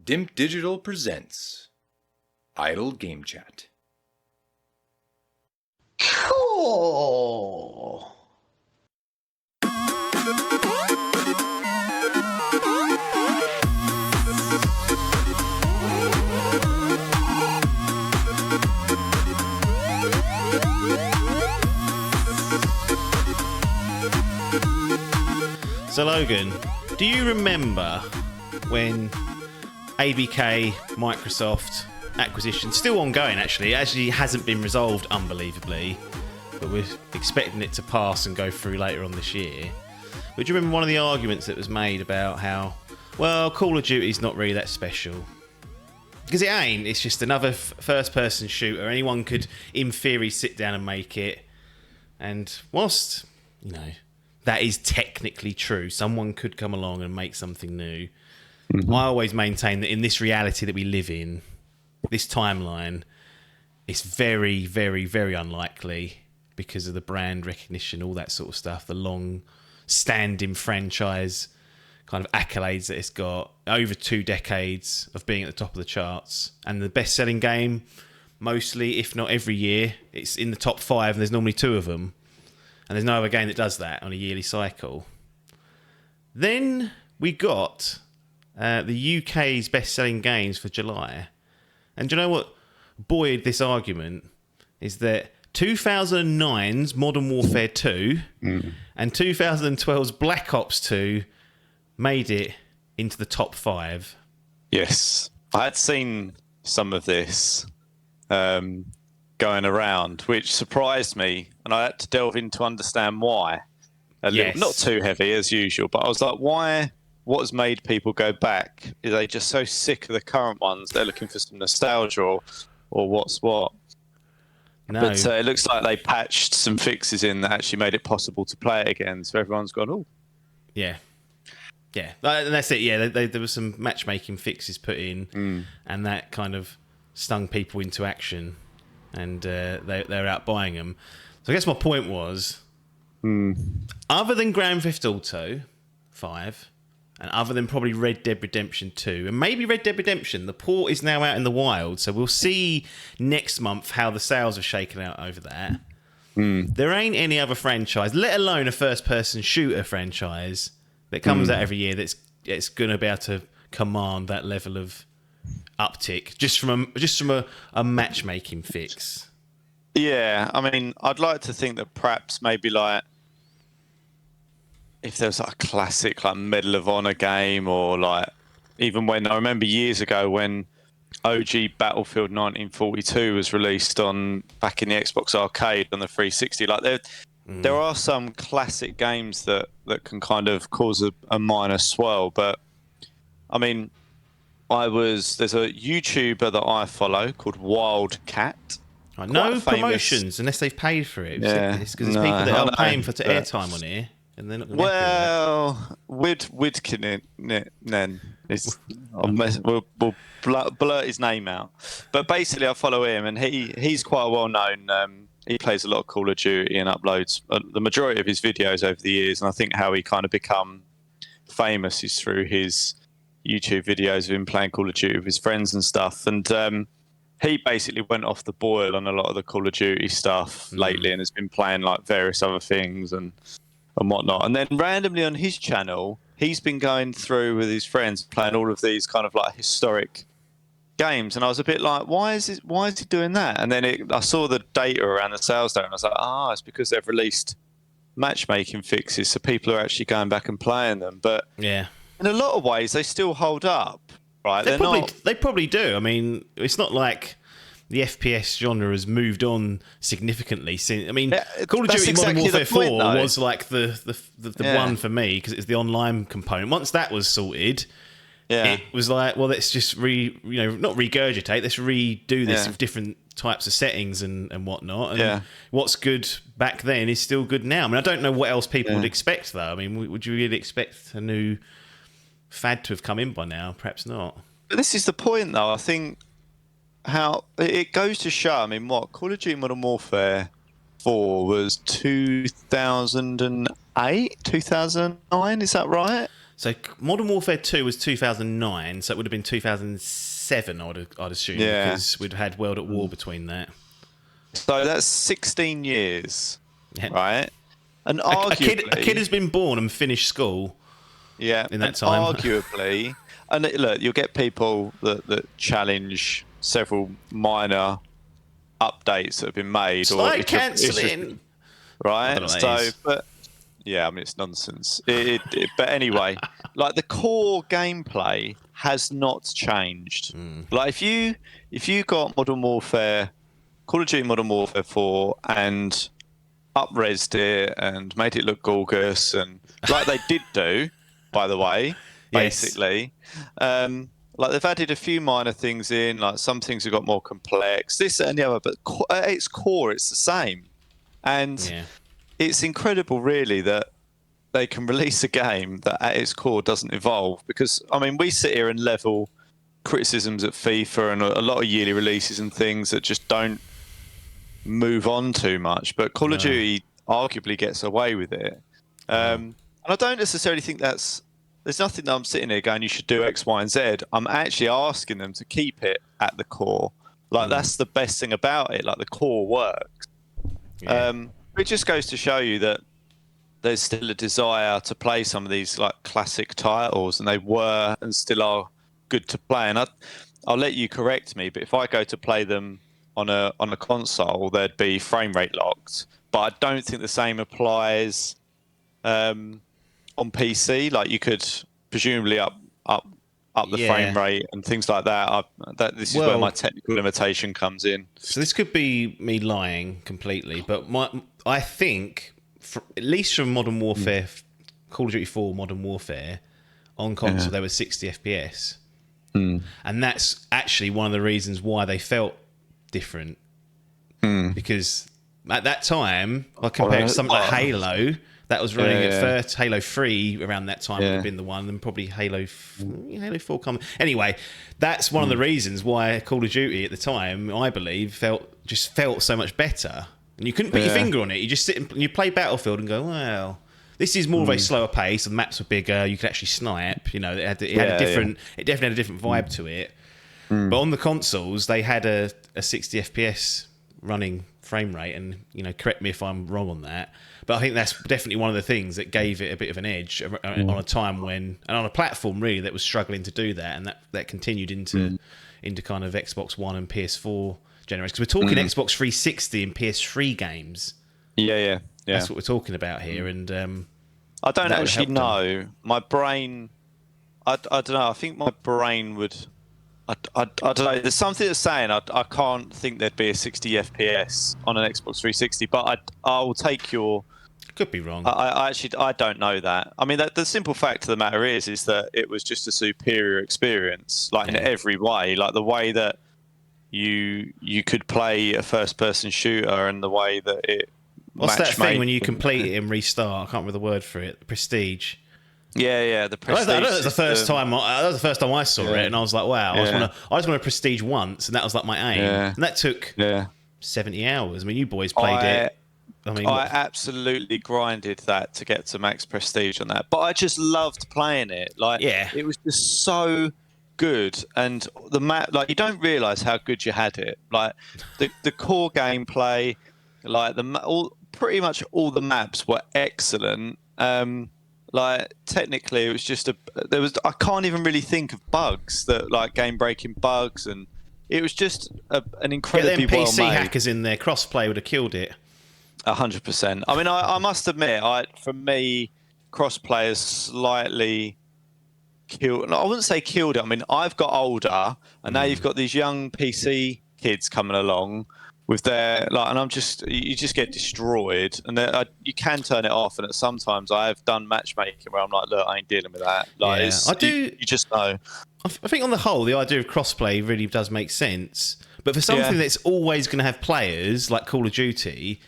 Dimp Digital presents Idle Game Chat. Cool. So Logan, do you remember when ABK Microsoft acquisition, still ongoing actually, it actually hasn't been resolved unbelievably, but we're expecting it to pass and go through later on this year. But do you remember one of the arguments that was made about how, well, Call of Duty's not really that special? Because it ain't, it's just another first-person shooter. Anyone could, in theory, sit down and make it. And whilst, you know, that is technically true, someone could come along and make something new. Mm-hmm. I always maintain that in this reality that we live in, this timeline, it's very, very, very unlikely because of the brand recognition, all that sort of stuff, the long-standing franchise kind of accolades that it's got, over 2 decades of being at the top of the charts, and the best-selling game, mostly, if not every year, it's in the top 5, and there's normally 2 of them, and there's no other game that does that on a yearly cycle. Then we got the UK's best-selling games for July, and do you know what buoyed this argument is that 2009's Modern Warfare 2 and 2012's Black Ops 2 made it into the top 5. Yes, I had seen some of this going around, which surprised me, and I had to delve in to understand why. Not too heavy as usual, but I was like, why? What has made people go back? Are they just so sick of the current ones? They're looking for some nostalgia, or what's what? No. But it looks like they patched some fixes in that actually made it possible to play it again. So everyone's gone, oh. Yeah. Yeah, and that's it. Yeah, there was some matchmaking fixes put in, and that kind of stung people into action, and they're out buying them. So I guess my point was, other than Grand Theft Auto 5, and other than probably Red Dead Redemption 2, and maybe Red Dead Redemption, the port is now out in the wild, so we'll see next month how the sales are shaken out over that. There ain't any other franchise, let alone a first-person shooter franchise, that comes out every year that's going to be able to command that level of uptick just from a matchmaking fix. Yeah, I mean, I'd like to think that perhaps maybe like if there was like a classic like Medal of Honor game, or like even when I remember years ago when OG Battlefield 1942 was released back in the Xbox Arcade on the 360, like there are some classic games that can kind of cause a minor swell, but I mean, there's a YouTuber that I follow called Wildcat. No promotions unless they've paid for it. Yeah, it's because it's people that are paying for airtime on here, and they're not going to. Well, Widkinen, we'll blurt his name out, but basically I follow him, and he's quite a well known. He plays a lot of Call of Duty and uploads the majority of his videos over the years. And I think how he kind of become famous is through his YouTube videos of him playing Call of Duty with his friends and stuff. And he basically went off the boil on a lot of the Call of Duty stuff lately, and has been playing like various other things and whatnot. And then randomly on his channel, he's been going through with his friends playing all of these kind of like historic games, and I was a bit like, why is he doing that? And then I saw the data around the sales data, and I was like, it's because they've released matchmaking fixes, so people are actually going back and playing them. But yeah, in a lot of ways they still hold up, right? They probably do. I mean, it's not like the FPS genre has moved on significantly since. I mean, Call of Duty Modern Warfare 4 was like the one for me, because it's the online component. Once that was sorted, it was like, well, let's just not regurgitate, let's redo this with different types of settings and whatnot. And what's good back then is still good now. I mean, I don't know what else people would expect, though. I mean, would you really expect a new fad to have come in by now? Perhaps not. But this is the point, though. I think how it goes to show, I mean, Call of Duty Modern Warfare 4 was 2008, 2009, is that right? So Modern Warfare 2 was 2009, so it would have been 2007, I'd assume, because we'd had World at War between that. So that's 16 years, Yeah. right? And A kid has been born and finished school. Yeah, in that time. Arguably, and look, you'll get people that challenge several minor updates that have been made, Slide cancelling, right? So, but yeah, I mean it's nonsense. But anyway, like the core gameplay has not changed. Like if you got Modern Warfare, Call of Duty Modern Warfare 4, and up-resed it and made it look gorgeous, and like they did do, by the way, basically. Like they've added a few minor things in, like some things have got more complex, this and the other, but at its core, it's the same. And it's incredible, really, that they can release a game that at its core doesn't evolve. Because, I mean, we sit here and level criticisms at FIFA and a lot of yearly releases and things that just don't move on too much. But Call of Duty arguably gets away with it. And I don't necessarily think there's nothing that I'm sitting here going, you should do X, Y, and Z. I'm actually asking them to keep it at the core. Like, that's the best thing about it. Like, the core works. It just goes to show you that there's still a desire to play some of these, like, classic titles, and they were and still are good to play. And I'll let you correct me, but if I go to play them on a console, they'd be frame rate locked. But I don't think the same applies on PC. Like you could presumably up the frame rate and things like that. This is where my technical limitation comes in. So this could be me lying completely, but I think at least from Modern Warfare, Call of Duty 4 Modern Warfare on console, there was 60 FPS, and that's actually one of the reasons why they felt different. Because at that time, I compared to something like Halo. That was running at first. Halo 3 around that time would have been the one, and probably Halo 4 coming. Anyway, that's one of the reasons why Call of Duty at the time, I believe, felt so much better. And you couldn't put your finger on it. You just sit and you play Battlefield and go, well, this is more of a slower pace. The maps were bigger. You could actually snipe. You know, it definitely had a different vibe to it. But on the consoles, they had a 60 FPS running frame rate, and correct me if I'm wrong on that. But I think that's definitely one of the things that gave it a bit of an edge on a time when, and on a platform really that was struggling to do that, and that continued into kind of Xbox One and PS4 generations. Because we're talking Xbox 360 and PS3 games. Yeah. That's what we're talking about here, and I don't actually know. My brain, I don't know. I think my brain would. I don't know. There's something that's saying I can't think there'd be a 60 FPS on an Xbox 360, but I will take your. Could be wrong. I don't know that. I mean, the simple fact of the matter is that it was just a superior experience, like in every way, like the way that you could play a first-person shooter, and the way that it. What's that thing when you complete it and restart? I can't remember the word for it. Prestige. Yeah, the Prestige. That was the first time. That was the first time I saw it, and I was like, "Wow!" I just want to Prestige once, and that was like my aim. And that took 70 hours. I mean, you boys played it. I absolutely grinded that to get to max prestige on that, but I just loved playing it. Like, it was just so good, and the map. Like, you don't realise how good you had it. Like, the core gameplay, like pretty much all the maps were excellent. Like, technically, it was just I can't even really think of bugs that, like, game-breaking bugs, and it was just an incredibly well-made. PC hackers in there, crossplay would have killed it. 100%. I mean, I must admit, for me, crossplay has slightly killed. I wouldn't say killed it. I mean, I've got older, and now you've got these young PC kids coming along with their and you just get destroyed, and you can turn it off. And sometimes I have done matchmaking where I'm like, look, I ain't dealing with that. Like, I do. You just know. I think on the whole, the idea of crossplay really does make sense. But for something that's always going to have players like Call of Duty,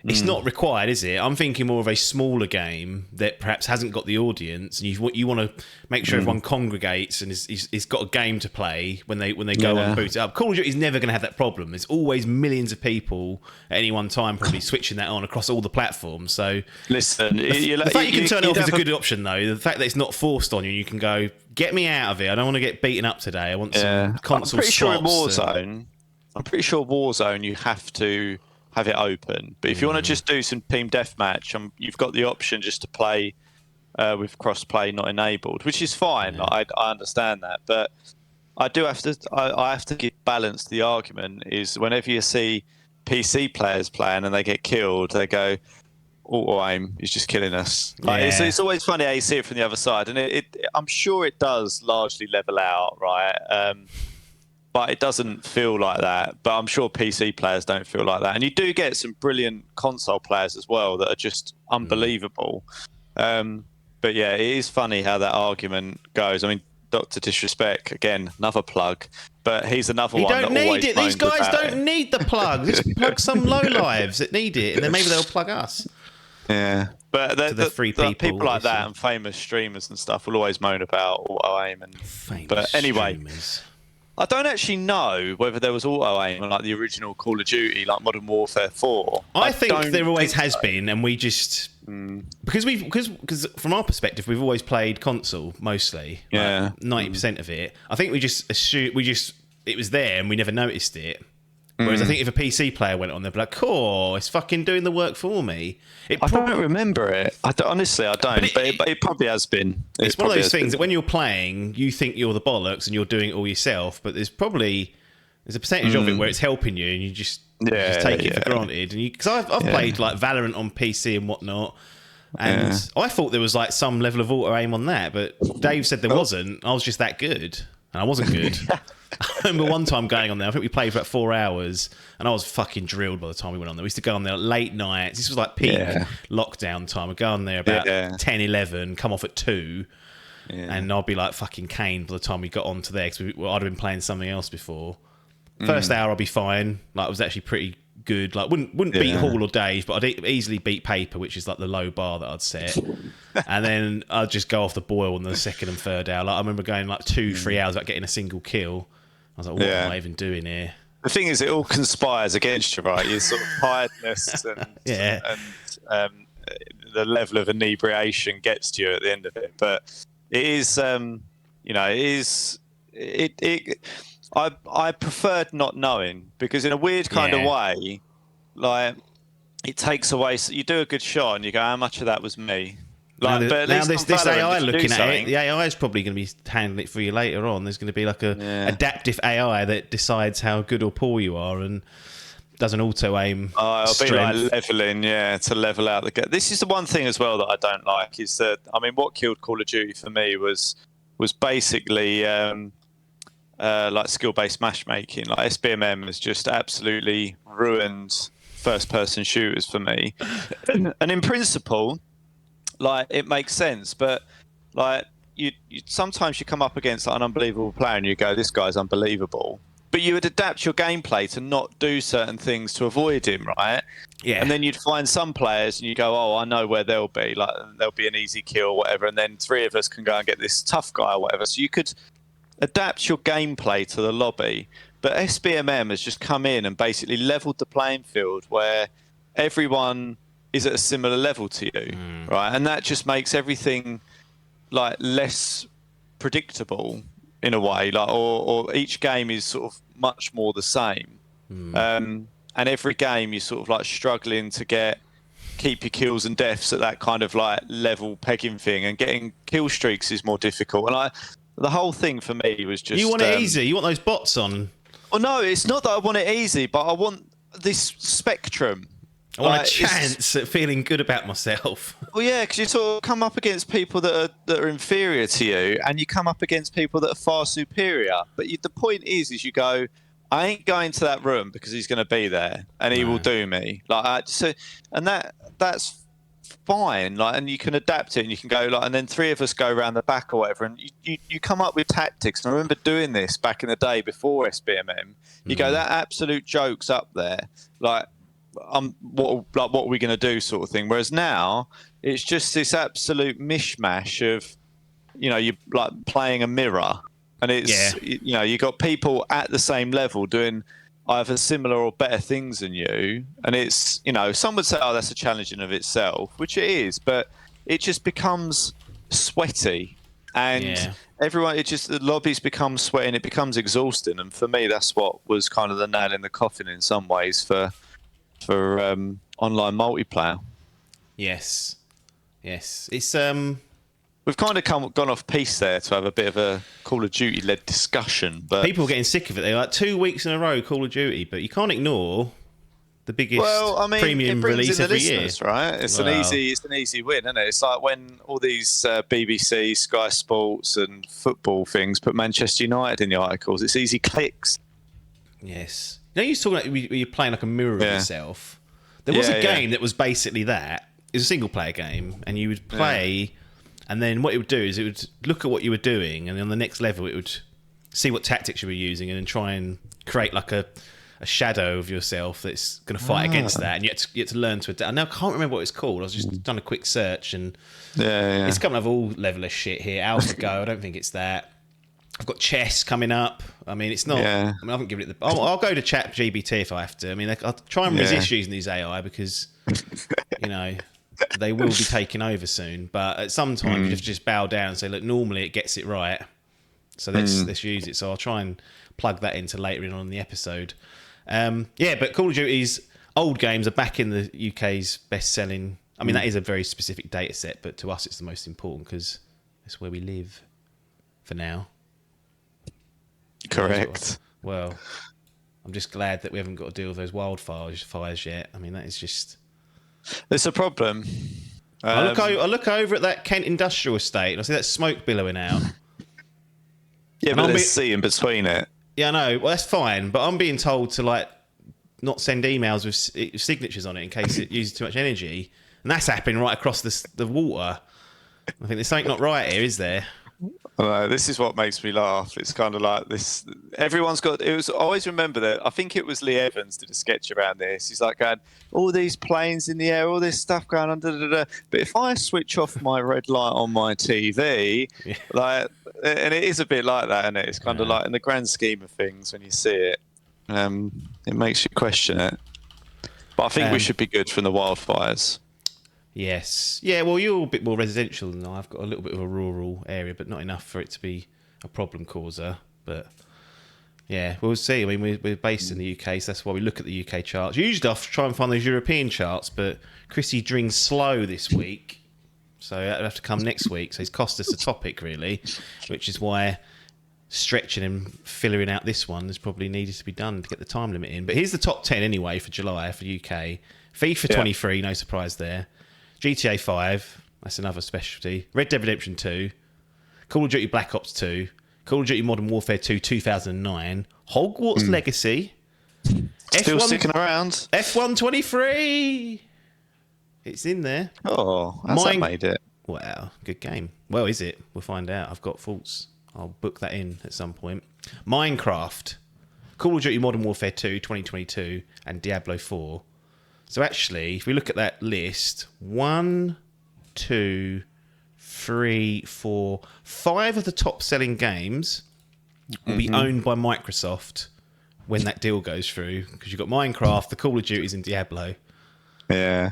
it's not required, is it? I'm thinking more of a smaller game that perhaps hasn't got the audience, and you want to make sure everyone congregates and is got a game to play when they go on and boot it up. Call of Duty is never going to have that problem. There's always millions of people at any one time probably switching that on across all the platforms. So listen, the fact you can turn it off is a good option, though. The fact that it's not forced on you, you can go, get me out of it. I don't want to get beaten up today. I want some console I'm pretty sure Warzone you have to have it open, but if you want to just do some team deathmatch, you've got the option just to play with cross-play not enabled, which is fine. I understand that, but I have to balance the argument. Is whenever you see PC players playing and they get killed, they go, auto aim is just killing us. It's always funny how you see it from the other side, and I'm sure it does largely level out, right? But it doesn't feel like that. But I'm sure PC players don't feel like that. And you do get some brilliant console players as well that are just unbelievable. But yeah, it is funny how that argument goes. I mean, Dr. Disrespect, again, another plug. But he's another one that always need it. These guys don't it. need the plug. Just plug some lowlives that need it, and then maybe they'll plug us. Yeah. But the people like that and famous streamers and stuff will always moan about auto aim. But anyway... Streamers. I don't actually know whether there was auto aim on like the original Call of Duty, like Modern Warfare 4. I think there always has been, and we just because from our perspective, we've always played console mostly. 90% of it. I think we just assumed it was there, and we never noticed it. Whereas I think if a PC player went on, they'd be like, "Cool, it's fucking doing the work for me." I don't remember it. Honestly, I don't. But it probably has been. It's one of those things that when you're playing, you think you're the bollocks and you're doing it all yourself. But there's a percentage of it where it's helping you, and you just take it for granted. And because I've played like Valorant on PC and whatnot, and I thought there was like some level of auto aim on that, but Dave said there wasn't. I was just that good, and I wasn't good. I remember one time going on there, I think we played for about 4 hours, and I was fucking drilled by the time we went on there. We used to go on there late nights. This was like peak lockdown time. I'd go on there about 10, 11, come off at 2, and I'd be like fucking caned by the time we got onto there, because I'd have been playing something else before. First hour I'd be fine. Like, it was actually pretty good. Like, wouldn't beat Hall or Dave, but I'd easily beat Paper, which is like the low bar that I'd set. And then I'd just go off the boil on the second and third hour. Like, I remember going like 2-3 hours without getting a single kill. I was like, what am I even doing here? The thing is, it all conspires against you, right? Your sort of tiredness and the level of inebriation gets to you at the end of it. But it is, I preferred not knowing, because in a weird kind of way, like, it takes away. So you do a good shot and you go, how much of that was me? Like, now this AI looking at it, the AI is probably going to be handling it for you later on. There's going to be like a adaptive AI that decides how good or poor you are and does an auto aim. It'll be like leveling, to level out the game. This is the one thing as well that I don't like, is that, I mean, what killed Call of Duty for me was basically like skill-based matchmaking. Like, SBMM has just absolutely ruined first-person shooters for me. And in principle, like, it makes sense, but like, you sometimes you come up against like an unbelievable player and you go, this guy's unbelievable, but you would adapt your gameplay to not do certain things to avoid him, right? And then you'd find some players and you go, oh, I know where they'll be, like, there'll be an easy kill or whatever, and then 3 of us can go and get this tough guy or whatever. So you could adapt your gameplay to the lobby, but SBMM has just come in and basically leveled the playing field where everyone is at a similar level to you, right? And that just makes everything like less predictable in a way, like, or each game is sort of much more the same. And every game you're sort of like struggling to keep your kills and deaths at that kind of like level pegging thing, and getting kill streaks is more difficult. And the whole thing for me was just, you want it easy. You want those bots on. Well, no, it's not that I want it easy, but I want this spectrum. I want a chance at feeling good about myself. Well, yeah, because you sort of come up against people that are inferior to you, and you come up against people that are far superior. But the point is you go, I ain't going to that room because he's going to be there and he will do me. Like, and that's fine. Like, and you can adapt it, and you can go like, and then 3 of us go around the back or whatever, and you come up with tactics. And I remember doing this back in the day before SBMM. You go, that absolute joke's up there, like. what are we going to do, sort of thing. Whereas now it's just this absolute mishmash of, you like playing a mirror, and it's you got people at the same level doing either similar or better things than you, and it's some would say, oh, that's a challenge in of itself, which it is, but it just becomes sweaty, and everyone, the lobbies become sweaty, and it becomes exhausting. And for me, that's what was kind of the nail in the coffin in some ways for online multiplayer. Yes, it's we've kind of gone off piece there to have a bit of a Call of Duty led discussion, but people are getting sick of it. They're like 2 weeks in a row Call of Duty, but you can't ignore the biggest premium it brings release in the every year. Right? It's an easy win, isn't it? It's like when all these BBC, Sky Sports, and football things put Manchester United in the articles. It's easy clicks. Yes. You used to talk about you're playing like a mirror of yourself. There was a game that was basically that. It was a single player game, and you would play, and then what it would do is it would look at what you were doing, and then on the next level it would see what tactics you were using, and then try and create like a shadow of yourself that's going to fight against that, and you had to learn to adapt. Now I can't remember what it's called. I was just done a quick search, and it's coming up all level of shit here. AlphaGo, I don't think it's that. I've got chess coming up. I mean, it's not. I mean, I haven't given it the. I'll go to ChatGPT if I have to. I mean, I'll try and resist using these AI because they will be taking over soon. But at some time, you have to just bow down and say, look, normally it gets it right, so let's use it. So I'll try and plug that into later on in the episode. But Call of Duty's old games are back in the UK's best-selling. I mean, that is a very specific data set, but to us, it's the most important because it's where we live for now. Correct. Well, I'm just glad that we haven't got to deal with those wildfires yet. I mean, that is just... It's a problem. I look over at that Kent industrial estate and I see that smoke billowing out. Yeah, but there's sea in between it. Yeah, I know. Well, that's fine, but I'm being told to not send emails with signatures on it in case it uses too much energy, and that's happening right across the water. I think there's something not right here, is there? This is what makes me laugh. It's kind of like this. Everyone's got. It was. I always remember that. I think it was Lee Evans did a sketch around this. He's like going, all these planes in the air, all this stuff going on. Da, da, da. But if I switch off my red light on my TV, and it is a bit like that, isn't it? It's kind of like in the grand scheme of things when you see it, it makes you question it. But I think we should be good from the wildfires. Yes. Yeah, well, you're a bit more residential than I. I've got a little bit of a rural area, but not enough for it to be a problem causer. But, yeah, we'll see. I mean, we're based in the UK, so that's why we look at the UK charts. Usually I try and find those European charts, but Chrissy Dring's slow this week, so that'll have to come next week. So he's cost us a topic, really, which is why stretching and filling out this one is probably needed to be done to get the time limit in. But here's the top 10 anyway for July for UK. FIFA 23, no surprise there. GTA 5, that's another specialty. Red Dead Redemption 2. Call of Duty Black Ops 2. Call of Duty Modern Warfare 2 2009. Hogwarts Legacy. Still sticking around. F1 23. It's in there. Oh, how's that made it? Wow, good game. Well, is it? We'll find out. I've got thoughts. I'll book that in at some point. Minecraft. Call of Duty Modern Warfare 2 2022 and Diablo 4. So actually, if we look at that list, 1, 2, 3, 4, 5 of the top-selling games will be owned by Microsoft when that deal goes through, because you've got Minecraft, the Call of Duties, and Diablo. Yeah,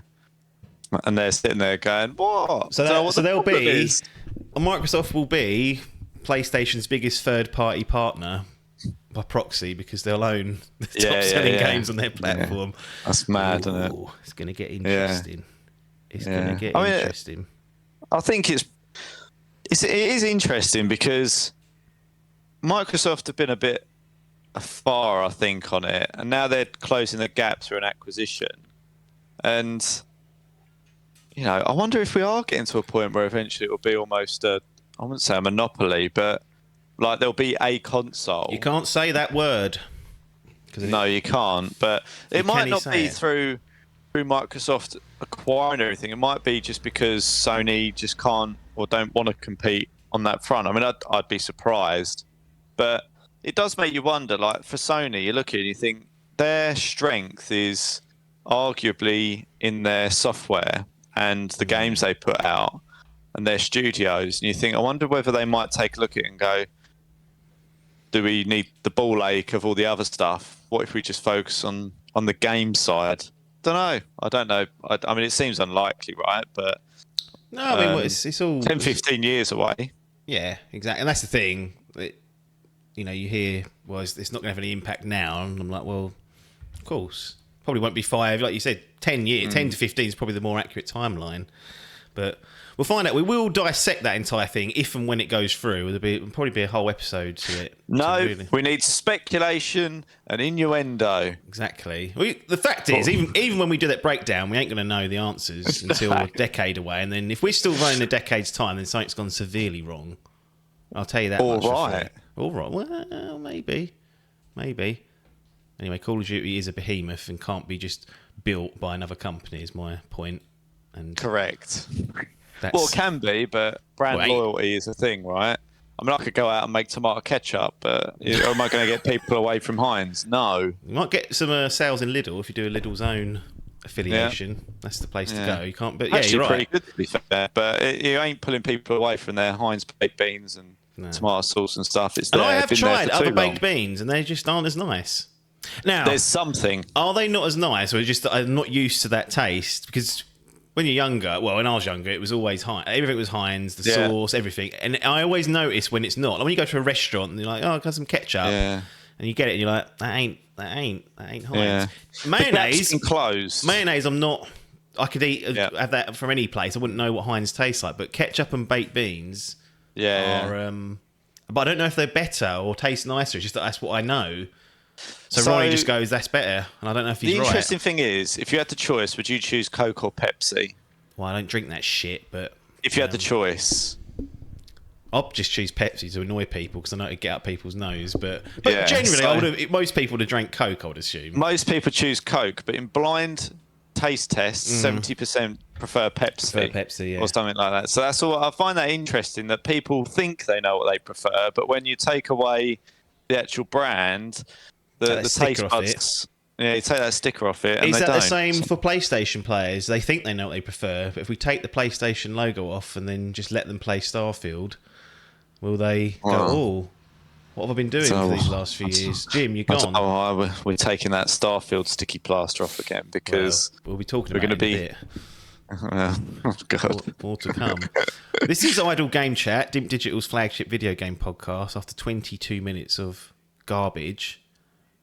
and they're sitting there going, "What?" So they'll be. Microsoft will be PlayStation's biggest third-party partner by proxy, because they'll own the top-selling games on their platform. Yeah. That's mad, isn't it? It's going to get interesting. It's going to get interesting. I think it is interesting because Microsoft have been a bit far, I think, on it, and now they're closing the gap through an acquisition. And I wonder if we are getting to a point where eventually it will be almost I wouldn't say a monopoly, but like there'll be a console. You can't say that word. No, you can't. But it might not be through Microsoft acquiring everything. It might be just because Sony just can't or don't want to compete on that front. I mean, I'd be surprised. But it does make you wonder, like for Sony, you look at it and you think their strength is arguably in their software and the games they put out and their studios, and you think, I wonder whether they might take a look at it and go, do we need the ball ache of all the other stuff? What if we just focus on the game side? I don't know. I mean, it seems unlikely, right? But no, I mean, it's all 10, 15 years away. Yeah, exactly. And that's the thing. You hear, well, it's not going to have any impact now. And I'm like, well, of course. Probably won't be 5. Like you said, 10 years. 10 to 15 is probably the more accurate timeline. But we'll find out. We will dissect that entire thing if and when it goes through. There'll probably be a whole episode to it. No, we need speculation and innuendo. Exactly. The fact is, even when we do that breakdown, we ain't going to know the answers until a decade away. And then if we're still running a decade's time, then something's gone severely wrong. I'll tell you that much. All right. Well, maybe. Anyway, Call of Duty is a behemoth and can't be just built by another company, is my point. And correct. Well, it can be, but brand loyalty is a thing, right? I mean, I could go out and make tomato ketchup, but am I going to get people away from Heinz? No. You might get some sales in Lidl if you do a Lidl's own affiliation. Yeah. That's the place to go. You can't, but actually, you're right. Pretty good to be fair, but you ain't pulling people away from their Heinz baked beans and tomato sauce and stuff. And I have tried other baked beans, and they just aren't as nice. Now, there's something. Are they not as nice, or just that I'm not used to that taste? Because when you're younger, well, when I was younger, it was always Heinz. Everything was Heinz, the sauce, everything. And I always notice when it's not. Like when you go to a restaurant and you're like, oh, I've got some ketchup. Yeah. And you get it and you're like, that ain't Heinz. Yeah. Mayonnaise. Close. Mayonnaise, I could have that from any place. I wouldn't know what Heinz tastes like. But ketchup and baked beans are... but I don't know if they're better or taste nicer. It's just that that's what I know. So Ronnie just goes, that's better. And I don't know if he's right. The interesting thing is, if you had the choice, would you choose Coke or Pepsi? Well, I don't drink that shit, but... If you had the choice... I'll just choose Pepsi to annoy people because I know it'd get up people's nose. But generally, most people would have drank Coke, I would assume. Most people choose Coke, but in blind taste tests, 70% prefer Pepsi. Or something like that. So that's all. I find that interesting that people think they know what they prefer, but when you take away the actual brand... The taste buds, you take that sticker off it. And is that the same for PlayStation players? They think they know what they prefer, but if we take the PlayStation logo off and then just let them play Starfield, will they go, oh, what have I been doing for these last few years? Jim, you're gone. We're taking that Starfield sticky plaster off again because we'll be talking about it in a bit. Oh, God. More to come. This is Idle Game Chat, Dimp Digital's flagship video game podcast. After 22 minutes of garbage...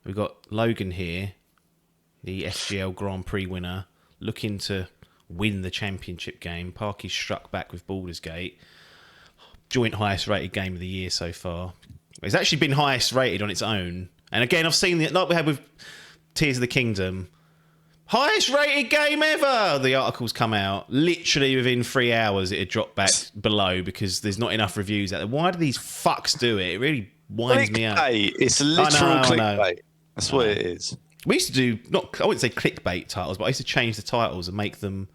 We've got Logan here, the SGL Grand Prix winner, looking to win the championship game. Parky's struck back with Baldur's Gate. Joint highest rated game of the year so far. It's actually been highest rated on its own. And again, I've seen it, like we had with Tears of the Kingdom. Highest rated game ever! The articles come out. Literally within 3 hours, it had dropped back below because there's not enough reviews out there. Why do these fucks do it? It really winds me up. It's literal clickbait. That's what it is. We used to do, I wouldn't say clickbait titles, but I used to change the titles and make them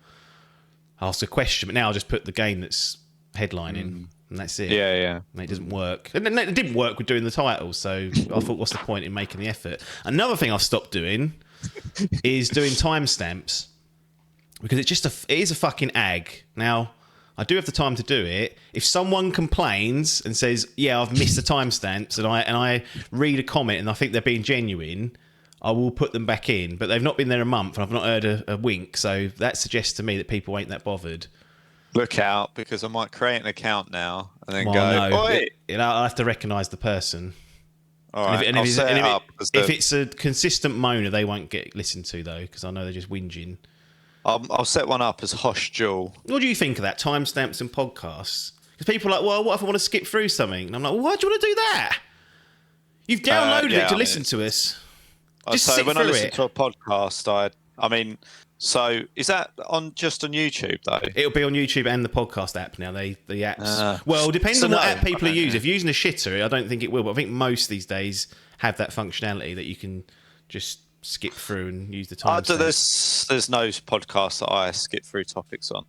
ask a question. But now I'll just put the game that's headlining, and that's it. Yeah. And it doesn't work. And it didn't work with doing the titles, so I thought, what's the point in making the effort? Another thing I've stopped doing is doing timestamps, because it is a fucking ag. Now, I do have the time to do it. If someone complains and says, yeah, I've missed the timestamps, and I read a comment and I think they're being genuine, I will put them back in. But they've not been there a month and I've not heard a wink. So that suggests to me that people ain't that bothered. Look out, because I might create an account now and then Oi! I'll have to recognise the person. All right, if it's a consistent moaner, they won't get listened to, though, because I know they're just whinging. I'll set one up as Hosh Jewel. What do you think of that? Timestamps and podcasts? Because people are like, well, what if I want to skip through something? And I'm like, well, why do you want to do that? You've downloaded it to listen to us. Just sit when through I listen to a podcast, so is that just on YouTube though? It'll be on YouTube and the podcast app now. The apps. Well, depends on what app people are using. If you're using a shitter, I don't think it will. But I think most these days have that functionality that you can just skip through and use the time. There's no podcast that I skip through topics on.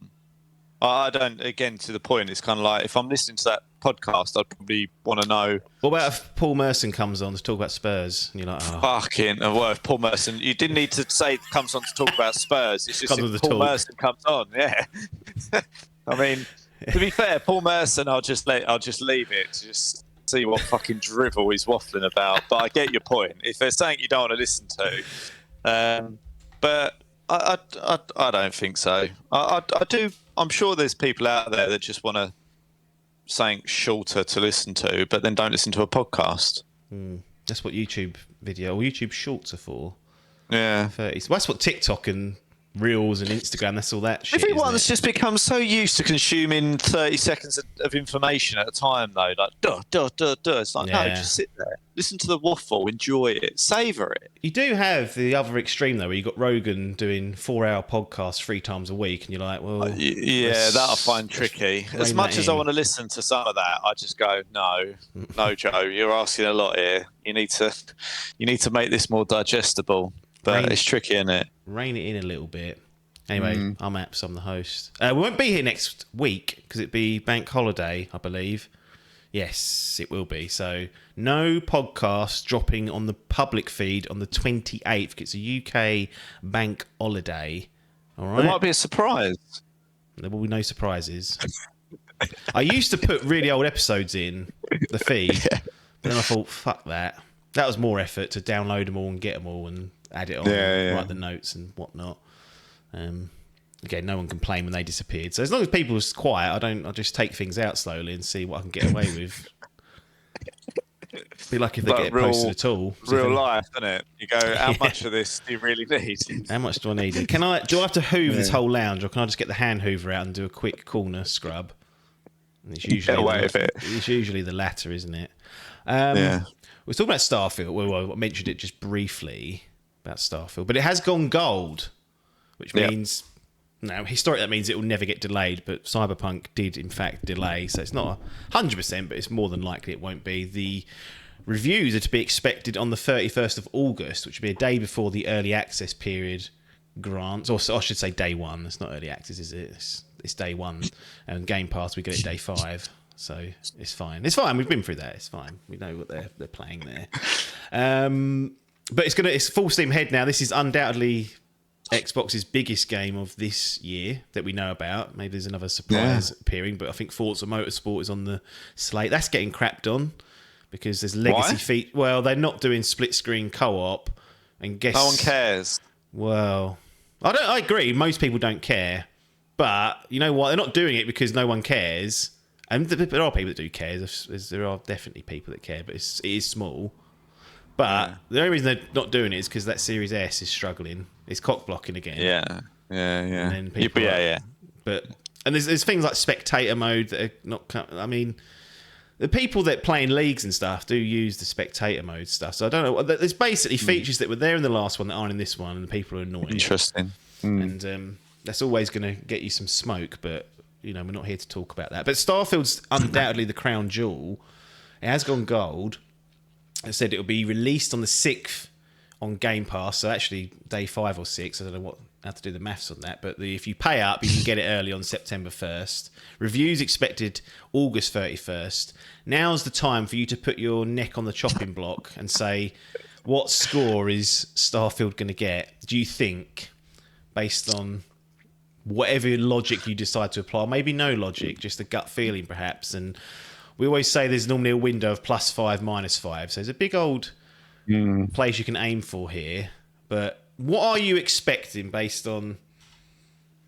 I don't. Again, to the point, it's kind of like if I'm listening to that podcast, I'd probably want to know. What about if Paul Merson comes on to talk about Spurs? And you're like, oh. Fucking, well, if Paul Merson, you didn't need to say comes on to talk about Spurs. It's just if Paul Merson comes on, yeah. I mean, to be fair, Paul Merson, I'll just leave it to just see what fucking drivel he's waffling about. But I get your point. If there's something you don't want to listen to, but I don't think so. I do. I'm sure there's people out there that just want to something shorter to listen to, but then don't listen to a podcast. That's what YouTube video or YouTube Shorts are for. Yeah, 30s. Well, that's what TikTok and Reels and Instagram. That's all that shit. Everyone's just become so used to consuming 30 seconds of information at a time, though. Like, duh. It's like, no, just sit there, listen to the waffle, enjoy it, savor it. You do have the other extreme though, where you got Rogan doing 4-hour podcasts 3 times a week, and you're like, well, yeah, that I find tricky. As much as I want to listen to some of that, I just go, no, Joe, you're asking a lot here. You need to make this more digestible. But it's tricky, isn't it? Rein it in a little bit. Anyway, I'm Apps, I'm the host. We won't be here next week because it'd be bank holiday, I believe. Yes, it will be. So no podcast dropping on the public feed on the 28th. It's a UK bank holiday. All right. There might be a surprise. There will be no surprises. I used to put really old episodes in the feed, but then I thought, fuck that. That was more effort to download them all and get them all and add it on, and write the notes and whatnot. Again, no one complained when they disappeared. So as long as people are quiet, I just take things out slowly and see what I can get away with. Be like if they get it posted at all. Real life, isn't it? You go, how much of this do you really need? How much do I need? Do I have to hoover this whole lounge, or can I just get the hand hoover out and do a quick corner scrub? And it's usually the latter, isn't it? We're talking about Starfield. Well, I mentioned it just briefly about Starfield, but it has gone gold, which means historically that means it will never get delayed. But Cyberpunk did in fact delay, so it's not 100%, but it's more than likely it won't be. The reviews are to be expected on the 31st of August, which will be a day before the early access period grants, or I should say day one. It's not early access, is it? It's day one, and Game Pass we get it day 5. So it's fine. It's fine. We've been through that. It's fine. We know what they're playing there. But it's full steam ahead now. This is undoubtedly Xbox's biggest game of this year that we know about. Maybe there's another surprise appearing, but I think Forza Motorsport is on the slate. That's getting crapped on because there's legacy feet. Well, they're not doing split screen co-op, and guess no one cares. Well, I agree. Most people don't care, but you know what? They're not doing it because no one cares. And there are people that do care. There are definitely people that care, but it is small. But the only reason they're not doing it is because that Series S is struggling. It's cock blocking again. Yeah. And then people But there's things like spectator mode that are not. I mean, the people that play in leagues and stuff do use the spectator mode stuff. So I don't know. There's basically features that were there in the last one that aren't in this one, and the people are annoying. Interesting. And that's always going to get you some smoke, but. You know, we're not here to talk about that. But Starfield's undoubtedly the crown jewel. It has gone gold. It said it'll be released on the 6th on Game Pass. So actually, day 5 or 6. I don't know how to do the maths on that. But if you pay up, you can get it early on September 1st. Reviews expected August 31st. Now's the time for you to put your neck on the chopping block and say, what score is Starfield going to get? Do you think, based on whatever logic you decide to apply, maybe no logic, just a gut feeling perhaps. And we always say there's normally a window of +5, -5. So there's a big old place you can aim for here. But what are you expecting based on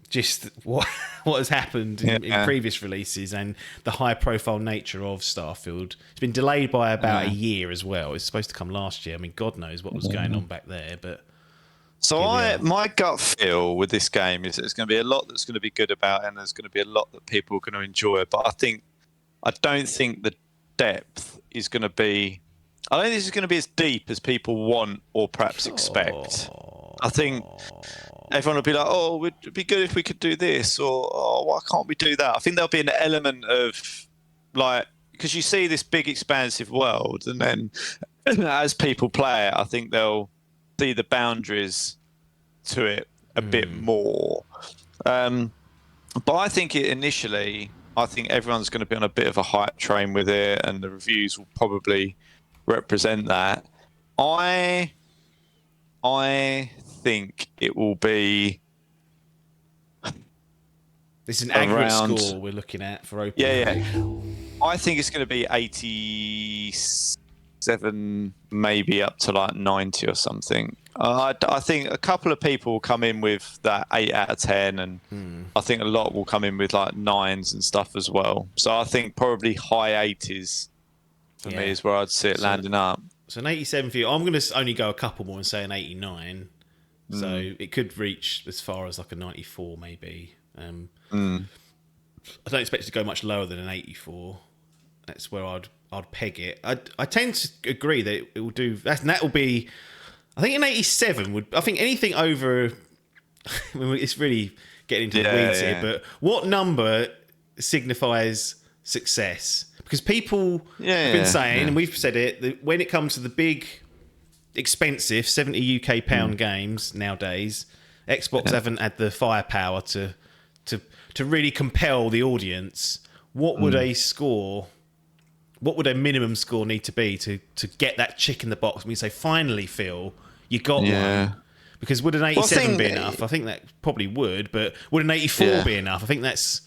just what has happened in previous releases and the high profile nature of Starfield? It's been delayed by about a year as well. It's supposed to come last year. I mean, God knows what was going on back there, but so my gut feel with this game is there's going to be a lot that's going to be good about it, and there's going to be a lot that people are going to enjoy. But I don't think the depth is going to be. I don't think this is going to be as deep as people want or perhaps expect. I think everyone will be like, "Oh, it'd be good if we could do this," or "Oh, why can't we do that?" I think there'll be an element of like, because you see this big expansive world, and then as people play it, I think they'll see the boundaries to it a bit more. But I think it initially, I think everyone's going to be on a bit of a hype train with it, and the reviews will probably represent that. I think it will be This is an aggregate around. score we're looking at for open. Yeah. I think it's going to be 87, maybe up to like 90 or something. I think a couple of people will come in with that 8 out of 10, and I think a lot will come in with like 9s and stuff as well. So I think probably high 80s for me is where I'd see it landing up. So an 87 for you. I'm going to only go a couple more and say an 89. So it could reach as far as like a 94 maybe. I don't expect it to go much lower than an 84. That's where I'd peg it. I tend to agree that it will do that. And that will be, I think an 87 would. I think anything over. I mean, it's really getting into the weeds here. But what number signifies success? Because people have been saying, and we've said it, that when it comes to the big, expensive 70 UK pound games nowadays, Xbox haven't had the firepower to really compel the audience. What would a score? What would a minimum score need to be to get that chick in the box? And we say, finally, Phil, you got one. Because would an 87 be enough? I think that probably would. But would an 84 be enough? I think that's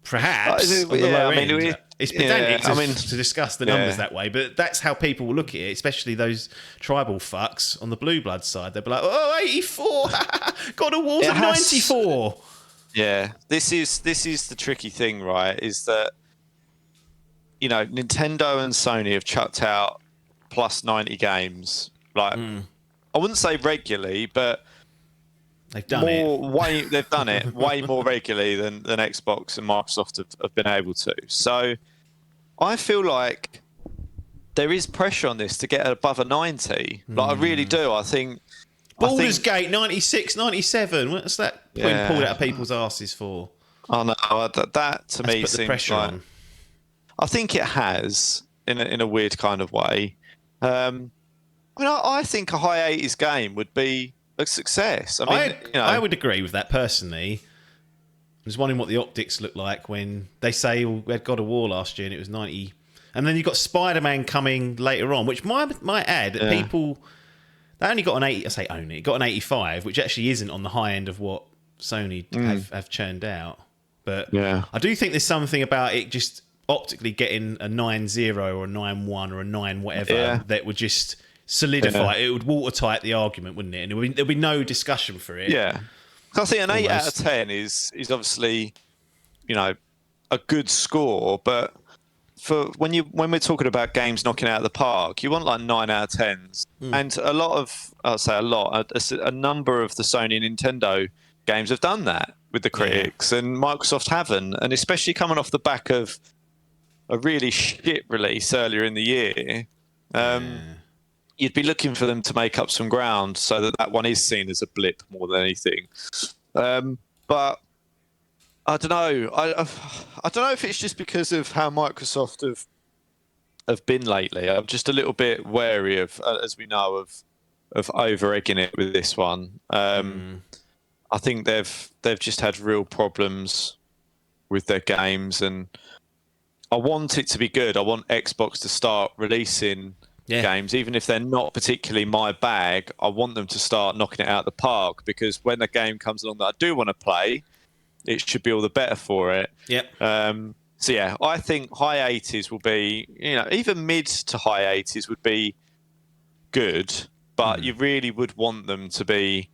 perhaps on the low end. It's pedantic to discuss the numbers that way, but that's how people will look at it, especially those tribal fucks on the Blue Blood side. They'll be like, oh, 84! God of War's at 94! Yeah, this is the tricky thing, right? Is that, you know, Nintendo and Sony have chucked out plus 90 games. Like, I wouldn't say regularly, but they've done it. They've done it way more regularly than Xbox and Microsoft have been able to. So I feel like there is pressure on this to get above a 90. Like, I really do. I think Baldur's Gate 96, 97. What's that being pulled out of people's asses for? Oh no, that to me seems pressure like. on. I think it has in a weird kind of way. I think a high 80s game would be a success. I would agree with that personally. I was wondering what the optics look like when they say we had God of War last year and it was 90, and then you've got Spider-Man coming later on, which might add that people they only got an 80. I say only got an 85, which actually isn't on the high end of what Sony have churned out. But I do think there's something about it just optically getting a 9-0 or a 9-1 or a 9 whatever that would just solidify it. It would watertight the argument, wouldn't it? And there'd be no discussion for it. Yeah. I think an 8 out of 10 is obviously, you know, a good score, but for when we're talking about games knocking out of the park, you want like 9 out of 10s. And a number of the Sony and Nintendo games have done that with the critics, and Microsoft haven't. And especially coming off the back of a really shit release earlier in the year, you'd be looking for them to make up some ground so that one is seen as a blip more than anything. But I don't know. I don't know if it's just because of how Microsoft have been lately. I'm just a little bit wary of, as we know, of over-egging it with this one. I think they've just had real problems with their games, and I want it to be good. I want Xbox to start releasing games, even if they're not particularly my bag. I want them to start knocking it out of the park, because when the game comes along that I do want to play, it should be all the better for it. So yeah, I think high 80s will be, you know, even mid to high 80s would be good, but you really would want them to be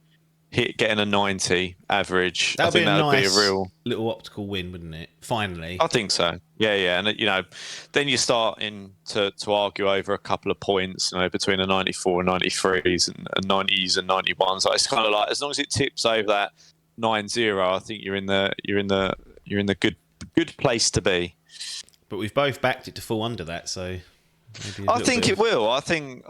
getting a 90 average. That would be a nice real little optical win, wouldn't it? Finally, I think so. Yeah, and you know, then you're starting to argue over a couple of points, you know, between a 94 and 93s and 90s and 91s. So it's kind of like, as long as it tips over that 9-0, I think you're in the good place to be. But we've both backed it to fall under that, so I think it will. I think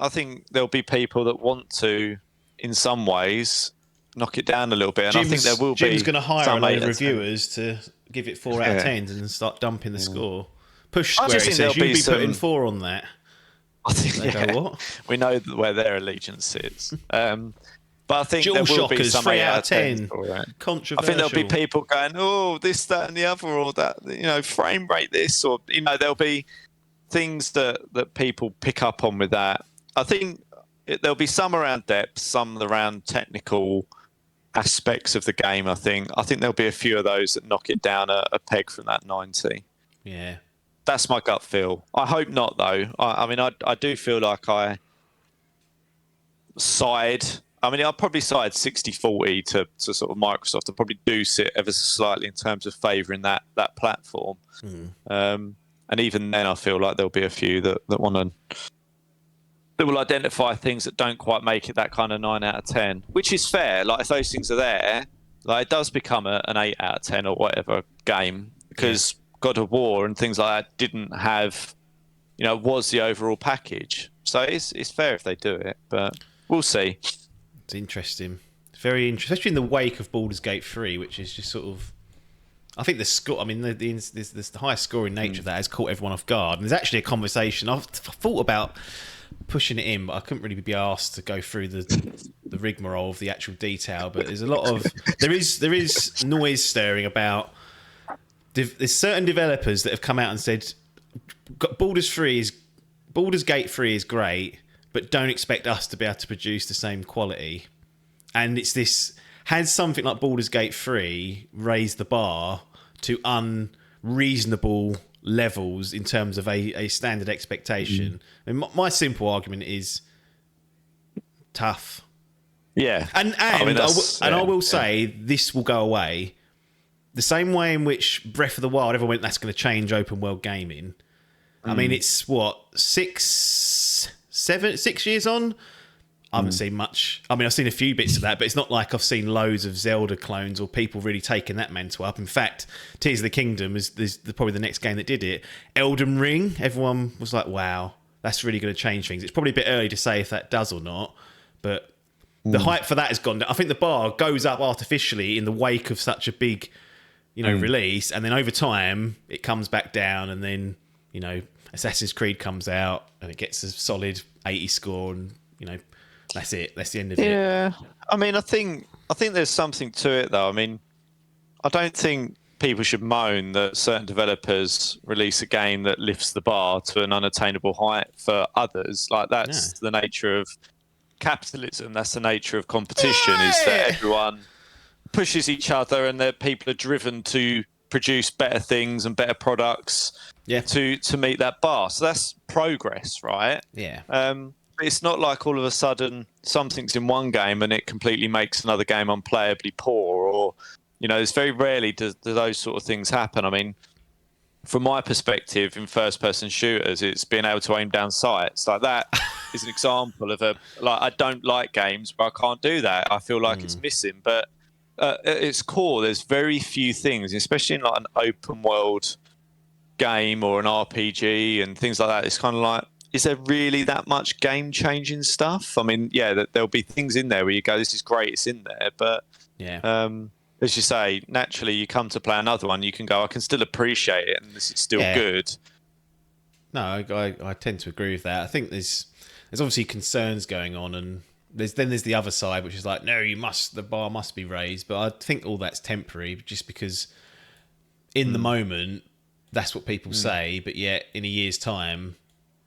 there'll be people that want to, in some ways, knock it down a little bit, and I think there will be. Jim's going to hire a load of reviewers to give it 4 out of 10s and start dumping the score. Push Square, he says, you'd be putting 4 on that. I think they go, what? We know where their allegiance sits. But I think Dual there will be shockers, some 3 8 out out of 10. for it. Controversial. I think there'll be people going, oh, this, that, and the other, or that, frame rate this, or there'll be things that people pick up on with that. I think there'll be some around depth, some around technical aspects of the game. I think there'll be a few of those that knock it down a peg from that 90. Yeah. That's my gut feel. I hope not, though. I do feel like I'll probably side 60-40 to sort of Microsoft. I probably do sit ever so slightly in terms of favouring that platform. And even then, I feel like there'll be a few that will identify things that don't quite make it that kind of 9 out of 10, which is fair. Like, if those things are there, like, it does become an 8 out of 10 or whatever game, because God of War and things like that didn't have, was the overall package. So it's fair if they do it, but we'll see. It's interesting. Very interesting, especially in the wake of Baldur's Gate 3, which is just sort of, I think the score. I mean, the high scoring nature of that has caught everyone off guard. And there's actually a conversation. I've thought about pushing it in, but I couldn't really be asked to go through the rigmarole of the actual detail. But there's a lot of there is noise stirring about. There's certain developers that have come out and said Baldur's Gate 3 is great, but don't expect us to be able to produce the same quality. And it's this, has something like Baldur's Gate 3 raised the bar to unreasonable levels in terms of a standard expectation? I mean, my simple argument is tough. Yeah. And I will say this will go away. The same way in which Breath of the Wild, everyone went, that's going to change open world gaming. I mean, it's what, 6 years on? I haven't seen much. I mean, I've seen a few bits of that, but it's not like I've seen loads of Zelda clones or people really taking that mantle up. In fact, Tears of the Kingdom is probably the next game that did it. Elden Ring, everyone was like, wow, that's really going to change things. It's probably a bit early to say if that does or not, but the hype for that has gone down. I think the bar goes up artificially in the wake of such a big, release, and then over time it comes back down, and then Assassin's Creed comes out and it gets a solid 80 score, and that's it. That's the end of it. Yeah, I mean, I think there's something to it, though. I mean, I don't think people should moan that certain developers release a game that lifts the bar to an unattainable height for others. Like, that's the nature of capitalism. That's the nature of competition. Is that everyone pushes each other, and that people are driven to produce better things and better products to meet that bar. So that's progress, right? Yeah. It's not like all of a sudden something's in one game and it completely makes another game unplayably poor, or it's very rarely do those sort of things happen. I mean, from my perspective in first person shooters, it's being able to aim down sights. Like, that is an example of I don't like games where I can't do that. I feel like it's missing, but at its core, there's very few things, especially in like an open world game or an RPG and things like that. It's kind of like, is there really that much game changing stuff? I mean, there'll be things in there where you go, this is great, it's in there, but as you say, naturally you come to play another one, you can go, I can still appreciate it, and this is still good. No, I tend to agree with that. I think there's obviously concerns going on, and there's the other side, which is like, no, the bar must be raised. But I think all that's temporary, just because in the moment that's what people say, but yet in a year's time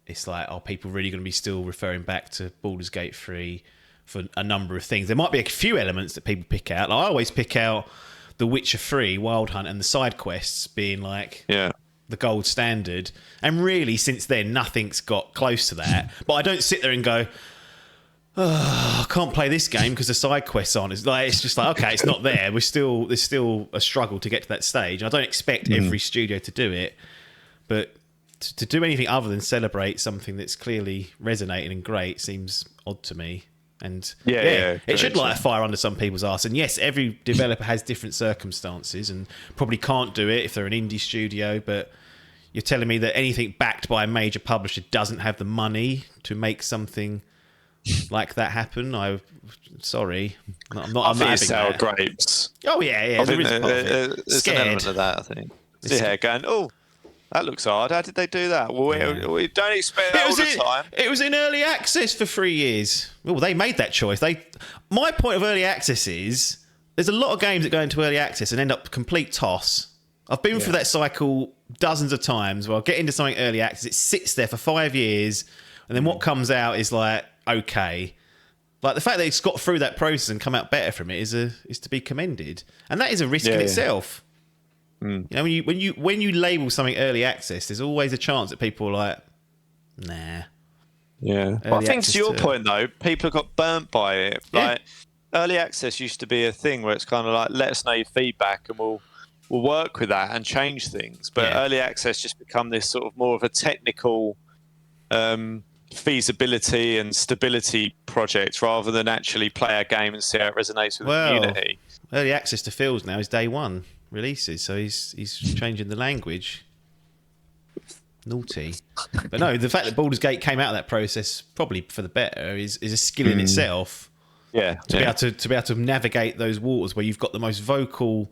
it's like, are people really going to be still referring back to Baldur's Gate 3 for a number of things? There might be a few elements that people pick out. Like, I always pick out The Witcher 3, Wild Hunt, and the side quests being like the gold standard. And really, since then, nothing's got close to that. But I don't sit there and go, I can't play this game because the side quests on. It's just like, okay, it's not there. There's still a struggle to get to that stage. I don't expect every studio to do it, but to do anything other than celebrate something that's clearly resonating and great seems odd to me. And it should light a fire under some people's arse. And yes, every developer has different circumstances and probably can't do it if they're an indie studio, but you're telling me that anything backed by a major publisher doesn't have the money to make something like that happen? Sorry, I'm not having sour that. grapes. Oh yeah. There's an element of that, I think. Going, That looks hard. How did they do that? Well, we don't expect that all the time. It was in early access for 3 years. Well, they made that choice. My point of early access is there's a lot of games that go into early access and end up complete toss. I've been through that cycle dozens of times where I'll get into something early access, it sits there for 5 years, and then what comes out is like, okay. Like the fact that it's got through that process and come out better from it is to be commended. And that is a risk in itself. You know, when you label something early access, there's always a chance that people are like, nah. Yeah. Well, I think to your point though, people have got burnt by it. Like early access used to be a thing where it's kind of like, let us know your feedback and we'll work with that and change things. But early access just become this sort of more of a technical feasibility and stability project rather than actually play a game and see how it resonates with the community. Early access to Phil's now is day one releases, so he's changing the language. Naughty. But no, the fact that Baldur's Gate came out of that process probably for the better is a skill in itself. Yeah. To be able to navigate those waters where you've got the most vocal,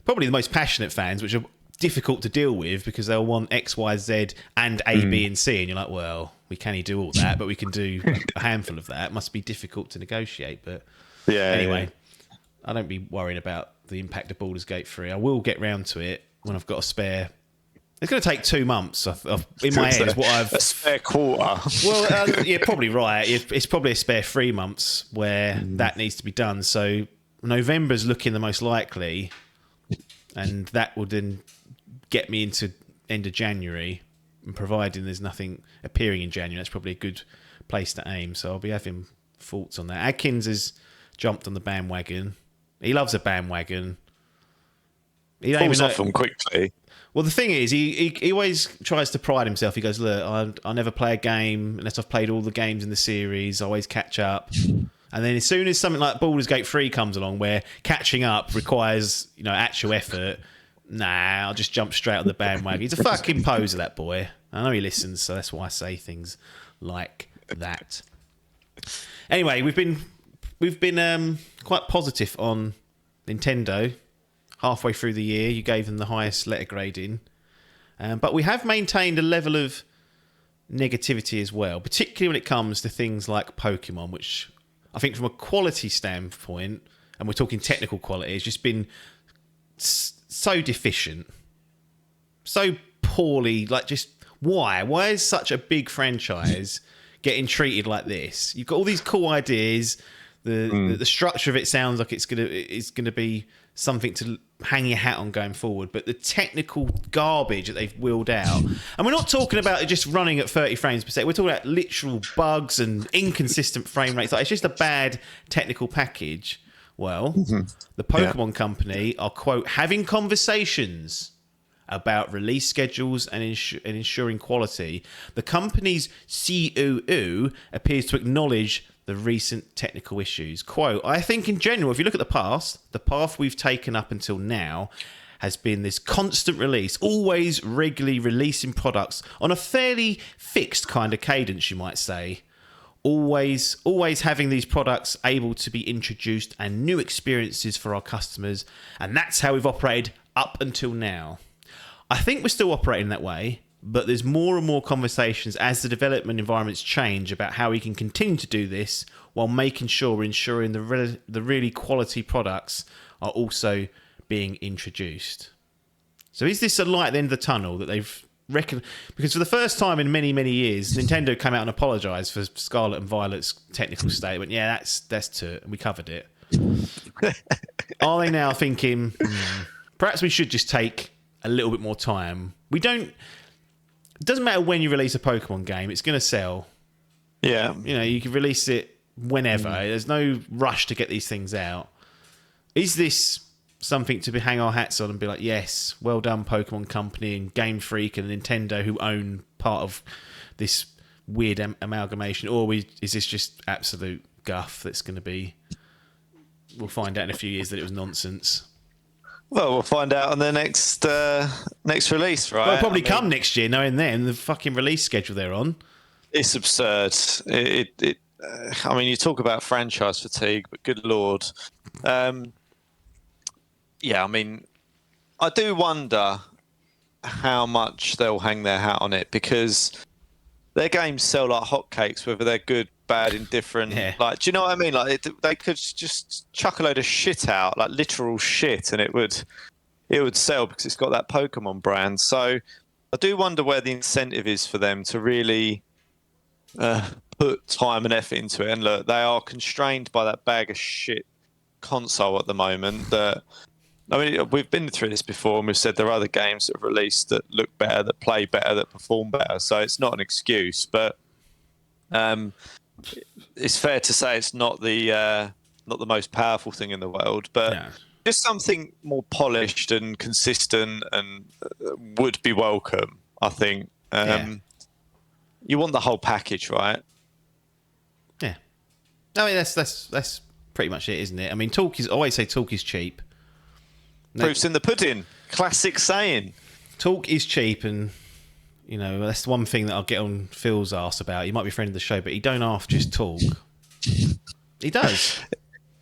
probably the most passionate fans, which are difficult to deal with because they'll want X, Y, Z and A, B and C, and you're like, well, we can't do all that, but we can do a handful of that. It must be difficult to negotiate, but anyway, I don't be worrying about the impact of Baldur's Gate 3. I will get round to it when I've got a spare. It's going to take 2 months. In my head, is what I've a spare quarter. Well, you're probably right. It's probably a spare 3 months where that needs to be done. So November's looking the most likely, and that would then get me into end of January. And providing there's nothing appearing in January, that's probably a good place to aim. So I'll be having thoughts on that. Adkins has jumped on the bandwagon. He loves a bandwagon. He falls off them quickly. Well, the thing is, he always tries to pride himself. He goes, look, I never play a game unless I've played all the games in the series. I always catch up. And then as soon as something like Baldur's Gate 3 comes along where catching up requires, actual effort, nah, I'll just jump straight on the bandwagon. He's a fucking poser, that boy. I know he listens, so that's why I say things like that. Anyway, we've been quite positive on Nintendo. Halfway through the year, you gave them the highest letter grading. But we have maintained a level of negativity as well, particularly when it comes to things like Pokémon, which I think from a quality standpoint, and we're talking technical quality, has just been so deficient. So poorly, like just why? Why is such a big franchise getting treated like this? You've got all these cool ideas. The structure of it sounds like it's gonna be something to hang your hat on going forward, but the technical garbage that they've wheeled out, and we're not talking about it just running at 30 frames per second. We're talking about literal bugs and inconsistent frame rates. Like, it's just a bad technical package. Well, the Pokemon Company are, quote, having conversations about release schedules and ensuring quality. The company's COO appears to acknowledge the recent technical issues. Quote, I think in general, if you look at the path we've taken up until now has been this constant release, always regularly releasing products on a fairly fixed kind of cadence, you might say. Always having these products able to be introduced and new experiences for our customers. And that's how we've operated up until now. I think we're still operating that way, but there's more and more conversations as the development environments change about how we can continue to do this while making sure we're ensuring the really quality products are also being introduced. So is this a light at the end of the tunnel that they've reckoned? Because for the first time in many, many years, Nintendo came out and apologised for Scarlet and Violet's technical state. They went, yeah, that's to, and we covered it. Are they now thinking, perhaps we should just take a little bit more time? It doesn't matter when you release a Pokemon game, it's going to sell. Yeah. You can release it whenever. There's no rush to get these things out. Is this something to hang our hats on and be like, yes, well done, Pokemon Company and Game Freak and Nintendo, who own part of this weird amalgamation? Or is this just absolute guff that's going to be... We'll find out in a few years that it was nonsense. Well, we'll find out on the next release, right? Well, it'll probably come next year, knowing then the fucking release schedule they're on. It's absurd. I mean, you talk about franchise fatigue, but good lord. Yeah, I mean, I do wonder how much they'll hang their hat on it, because their games sell like hotcakes, whether they're good, bad, indifferent. Yeah. Like, do you know what I mean? Like, they could just chuck a load of shit out, like literal shit, and it would sell because it's got that Pokemon brand. So I do wonder where the incentive is for them to really put time and effort into it. And look, they are constrained by that bag of shit console at the moment. That, I mean, we've been through this before, and we've said there are other games that have released that look better, that play better, that perform better. So it's not an excuse, but it's fair to say it's not the most powerful thing in the world. But No. just something more polished and consistent and would be welcome, I think. You want the whole package, right? Yeah. I mean, that's pretty much it, isn't it? I mean, I always say talk is cheap. Proof's in the pudding. Classic saying. Talk is cheap, and you know that's one thing that I'll get on Phil's arse about. He might be a friend of the show, but he don't half just talk. He does.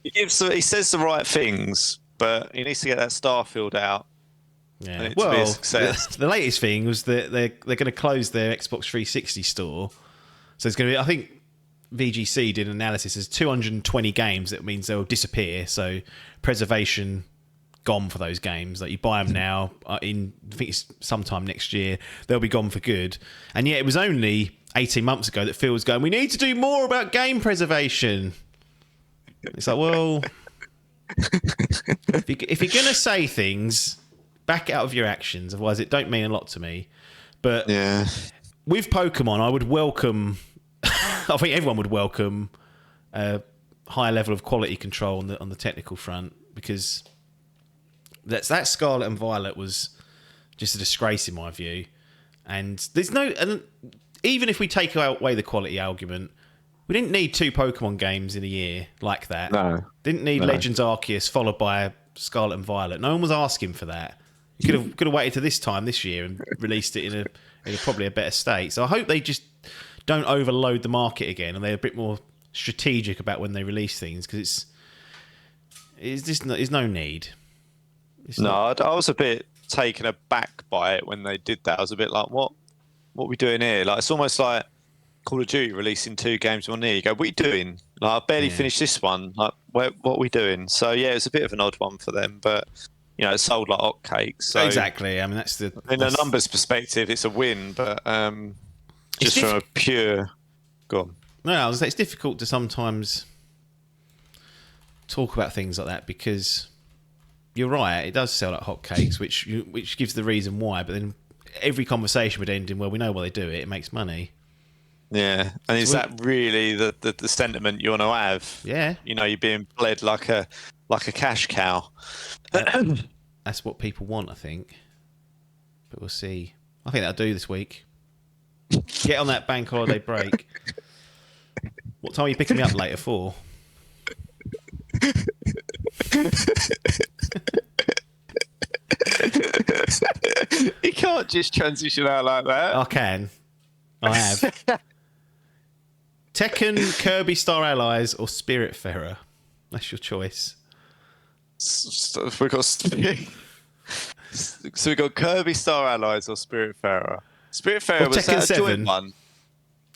He says the right things, but he needs to get that Starfield out. Yeah. And it to be a success. The latest thing was that they're going to close their Xbox 360 store. So it's going to be, I think VGC did an analysis. There's 220 games. That means they'll disappear. So preservation gone for those games. Like, you buy them now, I think it's sometime next year, they'll be gone for good. And yet it was only 18 months ago that Phil was going, we need to do more about game preservation. It's like, well, if you're going to say things, back it out of your actions. Otherwise, it don't mean a lot to me. But Yeah. with Pokemon, I would welcome, I think everyone would welcome a higher level of quality control on the technical front, because that Scarlet and Violet was just a disgrace in my view. And there's no, and even if we take away the quality argument, we didn't need 2 Pokemon games in a year like that. No. Didn't need Legends Arceus followed by Scarlet and Violet. No one was asking for that. You could have waited to this year and released it in a probably a better state. So I hope they just don't overload the market again, and they're a bit more strategic about when they release things, because there's no need. I was a bit taken aback by it when they did that. I was a bit like, what are we doing here? Like, it's almost like Call of Duty releasing 2 games in 1 year. You go, what are you doing? Like, I barely finished this one. Like, what are we doing? So yeah, it's a bit of an odd one for them, but you know, it sold like hotcakes. So Exactly. I mean, in a numbers perspective, it's a win, but just from a pure, go on. No, I was saying it's difficult to sometimes talk about things like that, because you're right, it does sell like hotcakes, which gives the reason why. But then every conversation would end in, well, we know why they do it. It makes money. Yeah, and is that really the sentiment you want to have? Yeah, you know, you're being bled like a cash cow. That's what people want, I think. But we'll see. I think that'll do this week. Get on that bank holiday break. What time are you picking me up later for? You can't just transition out like that. I can. I have. Tekken, Kirby Star Allies, or Spiritfarer. That's your choice. So we got Kirby Star Allies or Spiritfarer. Spiritfarer, was that a joint one?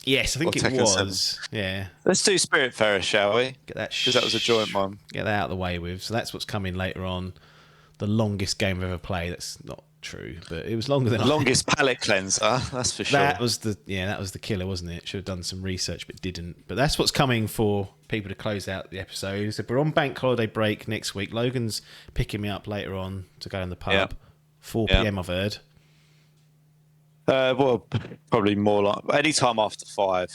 Yes, I think it was. 7. Yeah. Let's do Spiritfarer, shall we? Get that, because that was a joint one. Get that out of the way with. So that's what's coming later on. The longest game I've ever played. That's not true, but it was longer than longest palate cleanser. That's for sure. That was the killer, wasn't it? Should have done some research, but didn't. But that's what's coming for people to close out the episode. So we're on bank holiday break next week. Logan's picking me up later on to go in the pub. Yep. 4 p.m. I've heard. Well, probably more like any time after 5.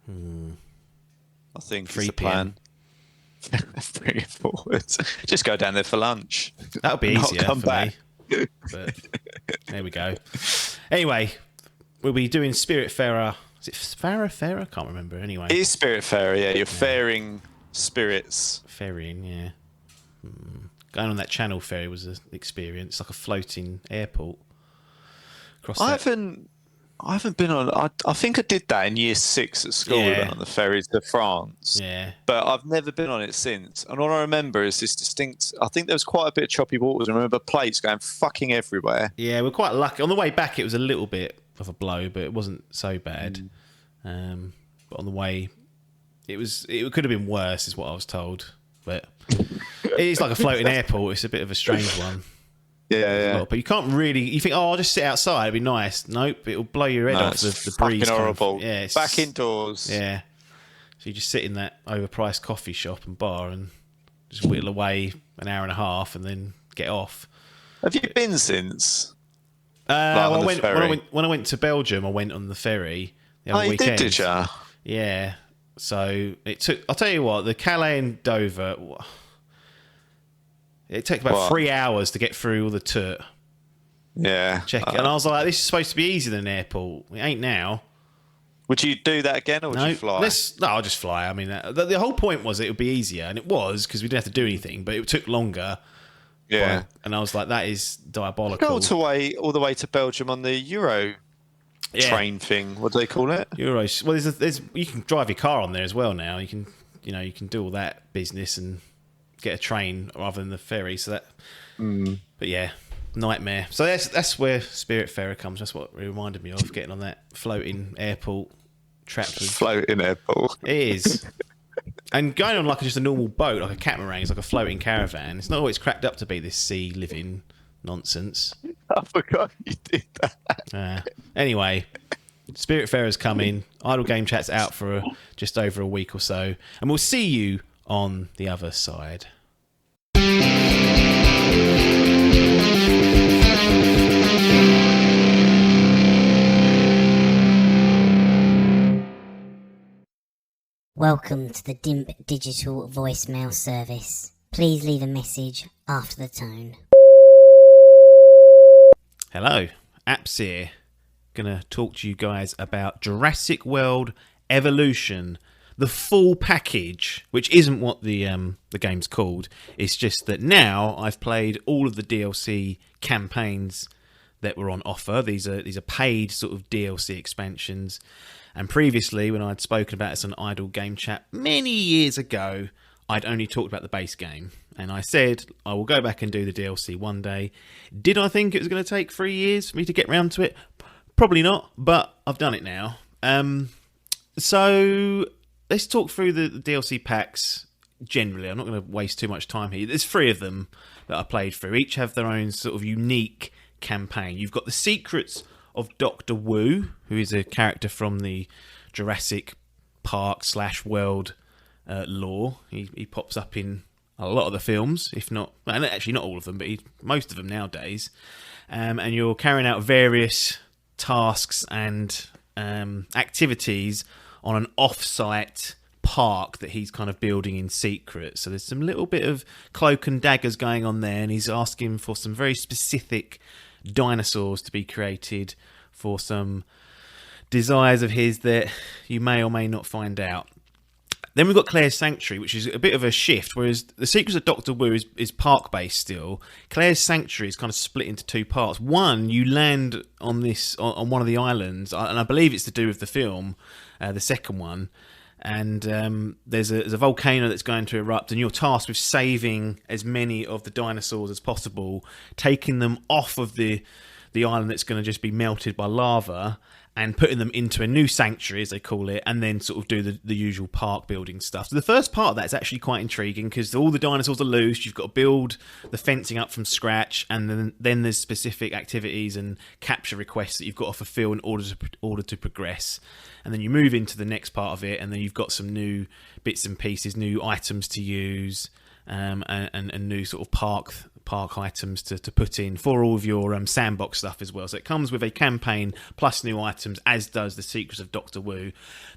I think 3 is the plan. Bring it forward. Just go down there for lunch. That'll be easier come for back. me. But there we go. Anyway, we'll be doing Spiritfarer. Is it Farer? I can't remember. Anyway, It is Spiritfarer. Yeah, you're faring spirits. ferrying. Yeah, going on that Channel ferry was an experience, like a floating airport. I haven't I haven't been on. I think I did that in year 6 at school. We Yeah. went on the ferries to France. Yeah. But I've never been on it since. And all I remember is this distinct. I think there was quite a bit of choppy waters. I remember plates going fucking everywhere. Yeah, we're quite lucky. On the way back, it was a little bit of a blow, but it wasn't so bad. But on the way, it could have been worse, is what I was told. But it's like a floating airport. It's a bit of a strange one. Yeah. But you can't really. You think, oh, I'll just sit outside. It'll be nice. Nope, it'll blow your head off the breeze. Fucking horrible. Yeah, it's back indoors. Yeah. So you just sit in that overpriced coffee shop and bar and just whittle away an hour and a half and then get off. Have you been since? When I went to Belgium, I went on the ferry the other weekend. Did you? Yeah. So it took. I'll tell you what. The Calais and Dover. It took about 3 hours to get through all the toot. Yeah. And I was like, this is supposed to be easier than an airport. It ain't now. Would you do that again, or would you fly? No, I'll just fly. I mean, the whole point was it would be easier, and it was, because we didn't have to do anything, but it took longer. Yeah. And I was like, that is diabolical. Go all the way to Belgium on the Euro train thing. What do they call it? Euros. Well, there's you can drive your car on there as well now. You can do all that business and get a train rather than the ferry. So that, but yeah, nightmare. So that's where Spiritfarer comes. That's what it reminded me of, getting on that floating airport, trapped with floating airport. It is, and going on like just a normal boat, like a catamaran, it's like a floating caravan. It's not always cracked up to be this sea living nonsense. I forgot you did that. Anyway. Spiritfarer's coming. Idle Game Chat's out for just over a week or so, and we'll see you on the other side. Welcome to the Dimp digital voicemail service. Please leave a message after the tone. Hello, Apps here. Gonna talk to you guys about Jurassic World Evolution, the full package, which isn't what the game's called. It's just that now I've played all of the DLC campaigns that were on offer. These are paid sort of DLC expansions. And previously, when I'd spoken about this on Idle Game Chat many years ago, I'd only talked about the base game. And I said, I will go back and do the DLC one day. Did I think it was going to take 3 years for me to get round to it? Probably not, but I've done it now. So let's talk through the DLC packs generally. I'm not going to waste too much time here. There's 3 of them that I played through. Each have their own sort of unique campaign. You've got the Secrets of Dr. Wu, who is a character from the Jurassic Park / world lore. He pops up in a lot of the films, if not, well, actually not all of them, but most of them nowadays. And you're carrying out various tasks and activities on an off-site park that he's kind of building in secret. So there's some little bit of cloak and daggers going on there, and he's asking for some very specific dinosaurs to be created for some desires of his that you may or may not find out. Then we've got Claire's Sanctuary, which is a bit of a shift, whereas the Secrets of Dr. Wu is park-based still. Claire's Sanctuary is kind of split into 2 parts. One, you land on one of the islands, and I believe it's to do with the film, the second one, and there's a volcano that's going to erupt, and you're tasked with saving as many of the dinosaurs as possible, taking them off of the island that's going to just be melted by lava, and putting them into a new sanctuary, as they call it, and then sort of do the usual park building stuff. So the first part of that is actually quite intriguing, because all the dinosaurs are loose, you've got to build the fencing up from scratch, and then there's specific activities and capture requests that you've got to fulfill in order to progress. And then you move into the next part of it, and then you've got some new bits and pieces, new items to use, and new sort of park items to put in for all of your sandbox stuff as well. So it comes with a campaign plus new items, as does the Secrets of Dr. Wu.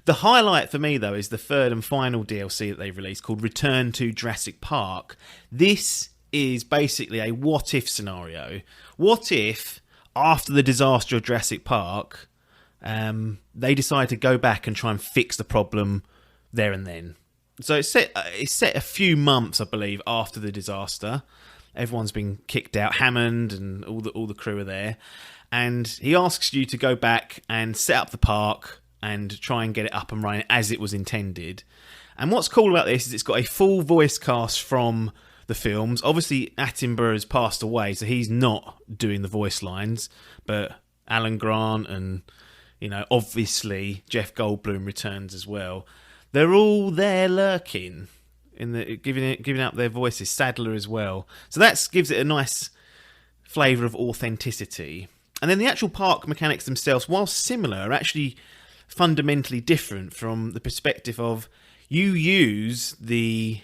The highlight for me, though, is the third and final DLC that they've released called Return to Jurassic Park. This is basically a what-if scenario. What if, after the disaster of Jurassic Park, they decide to go back and try and fix the problem there and then? So it's set a few months, I believe, after the disaster. Everyone's been kicked out. Hammond and all the crew are there, and he asks you to go back and set up the park and try and get it up and running as it was intended. And what's cool about this is it's got a full voice cast from the films. Obviously, Attenborough has passed away, so he's not doing the voice lines, but Alan Grant and, obviously Jeff Goldblum returns as well. They're all there lurking, giving up their voices. Sadler as well. So that gives it a nice flavour of authenticity. And then the actual park mechanics themselves, while similar, are actually fundamentally different from the perspective of you use the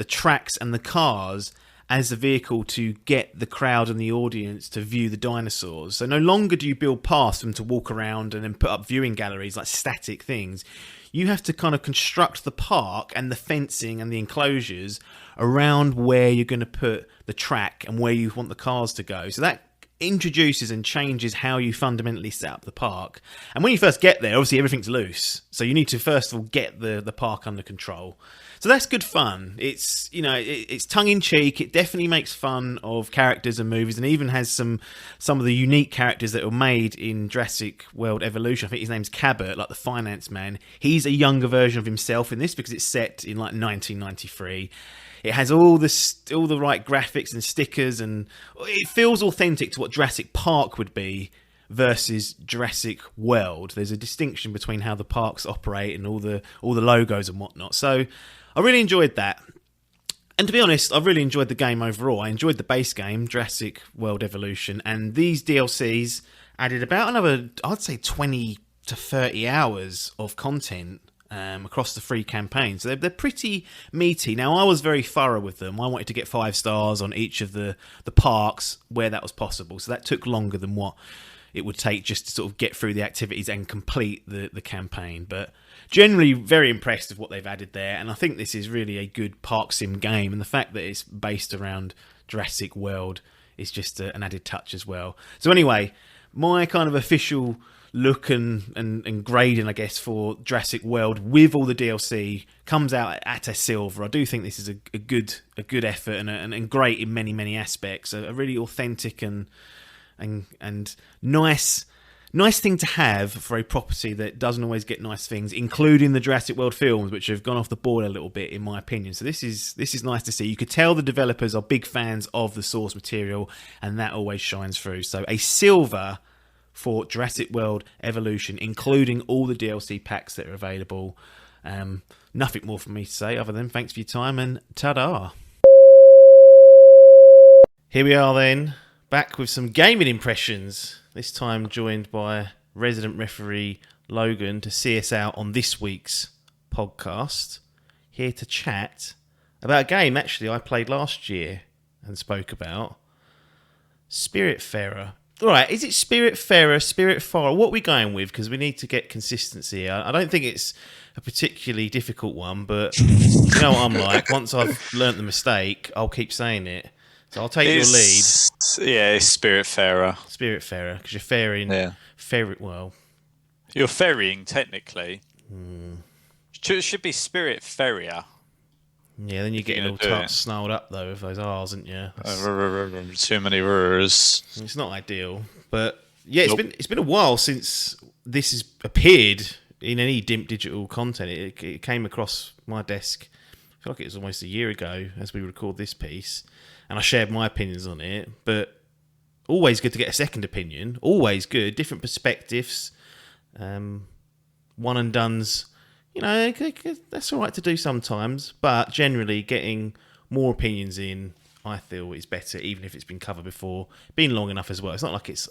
tracks and the cars as a vehicle to get the crowd and the audience to view the dinosaurs. So no longer do you build paths for them to walk around and then put up viewing galleries like static things. You have to kind of construct the park and the fencing and the enclosures around where you're going to put the track and where you want the cars to go. So that introduces and changes how you fundamentally set up the park. And when you first get there, obviously everything's loose. So you need to first of all get the park under control. So that's good fun. It's it's tongue in cheek. It definitely makes fun of characters and movies, and even has some of the unique characters that were made in Jurassic World Evolution. I think his name's Cabot, like the finance man. He's a younger version of himself in this because it's set in like 1993. It has all the right graphics and stickers, and it feels authentic to what Jurassic Park would be versus Jurassic World. There's a distinction between how the parks operate and all the logos and whatnot. So I really enjoyed that. And to be honest, I really enjoyed the game overall. I enjoyed the base game, Jurassic World Evolution, and these DLCs added about another, I'd say 20 to 30 hours of content across the free campaign. So they're pretty meaty. Now, I was very thorough with them. I wanted to get 5 stars on each of the parks where that was possible. So that took longer than what it would take just to sort of get through the activities and complete the campaign. But generally very impressed with what they've added there. And I think this is really a good park sim game. And the fact that it's based around Jurassic World is just an added touch as well. So anyway, my kind of official look and grading, I guess, for Jurassic World with all the DLC comes out at a silver. I do think this is a good effort and great in many aspects. A really authentic and nice thing to have for a property that doesn't always get nice things, including the Jurassic World films, which have gone off the board a little bit, in my opinion. So this is nice to see. You could tell the developers are big fans of the source material, and that always shines through. So a silver for Jurassic World Evolution, including all the DLC packs that are available. Nothing more from me to say other than thanks for your time and ta-da. Here we are then, back with some gaming impressions. This time joined by resident referee Logan to see us out on this week's podcast. Here to chat about a game actually I played last year and spoke about. Spiritfarer. Alright, is it Spiritfarer? What are we going with? Because we need to get consistency here. I don't think it's a particularly difficult one, but you know what I'm like. Once I've learnt the mistake, I'll keep saying it. So I'll take your lead. Yeah, it's Spiritfarer. Spiritfarer, because you're ferrying. Yeah. Well. You're ferrying, technically. It should be Spiritfarer. Yeah, then you're getting all snarled up, though, with those R's, aren't you? Too many R's. It's not ideal. But, yeah, it's been a while since this has appeared in any Dimp digital content. It came across my desk, I feel like it was almost a year ago as we record this piece. And I shared my opinions on it, but always good to get a second opinion. Always good, different perspectives. One and done's, that's all right to do sometimes, but generally getting more opinions in, I feel, is better, even if it's been covered before, been long enough as well. It's not like it's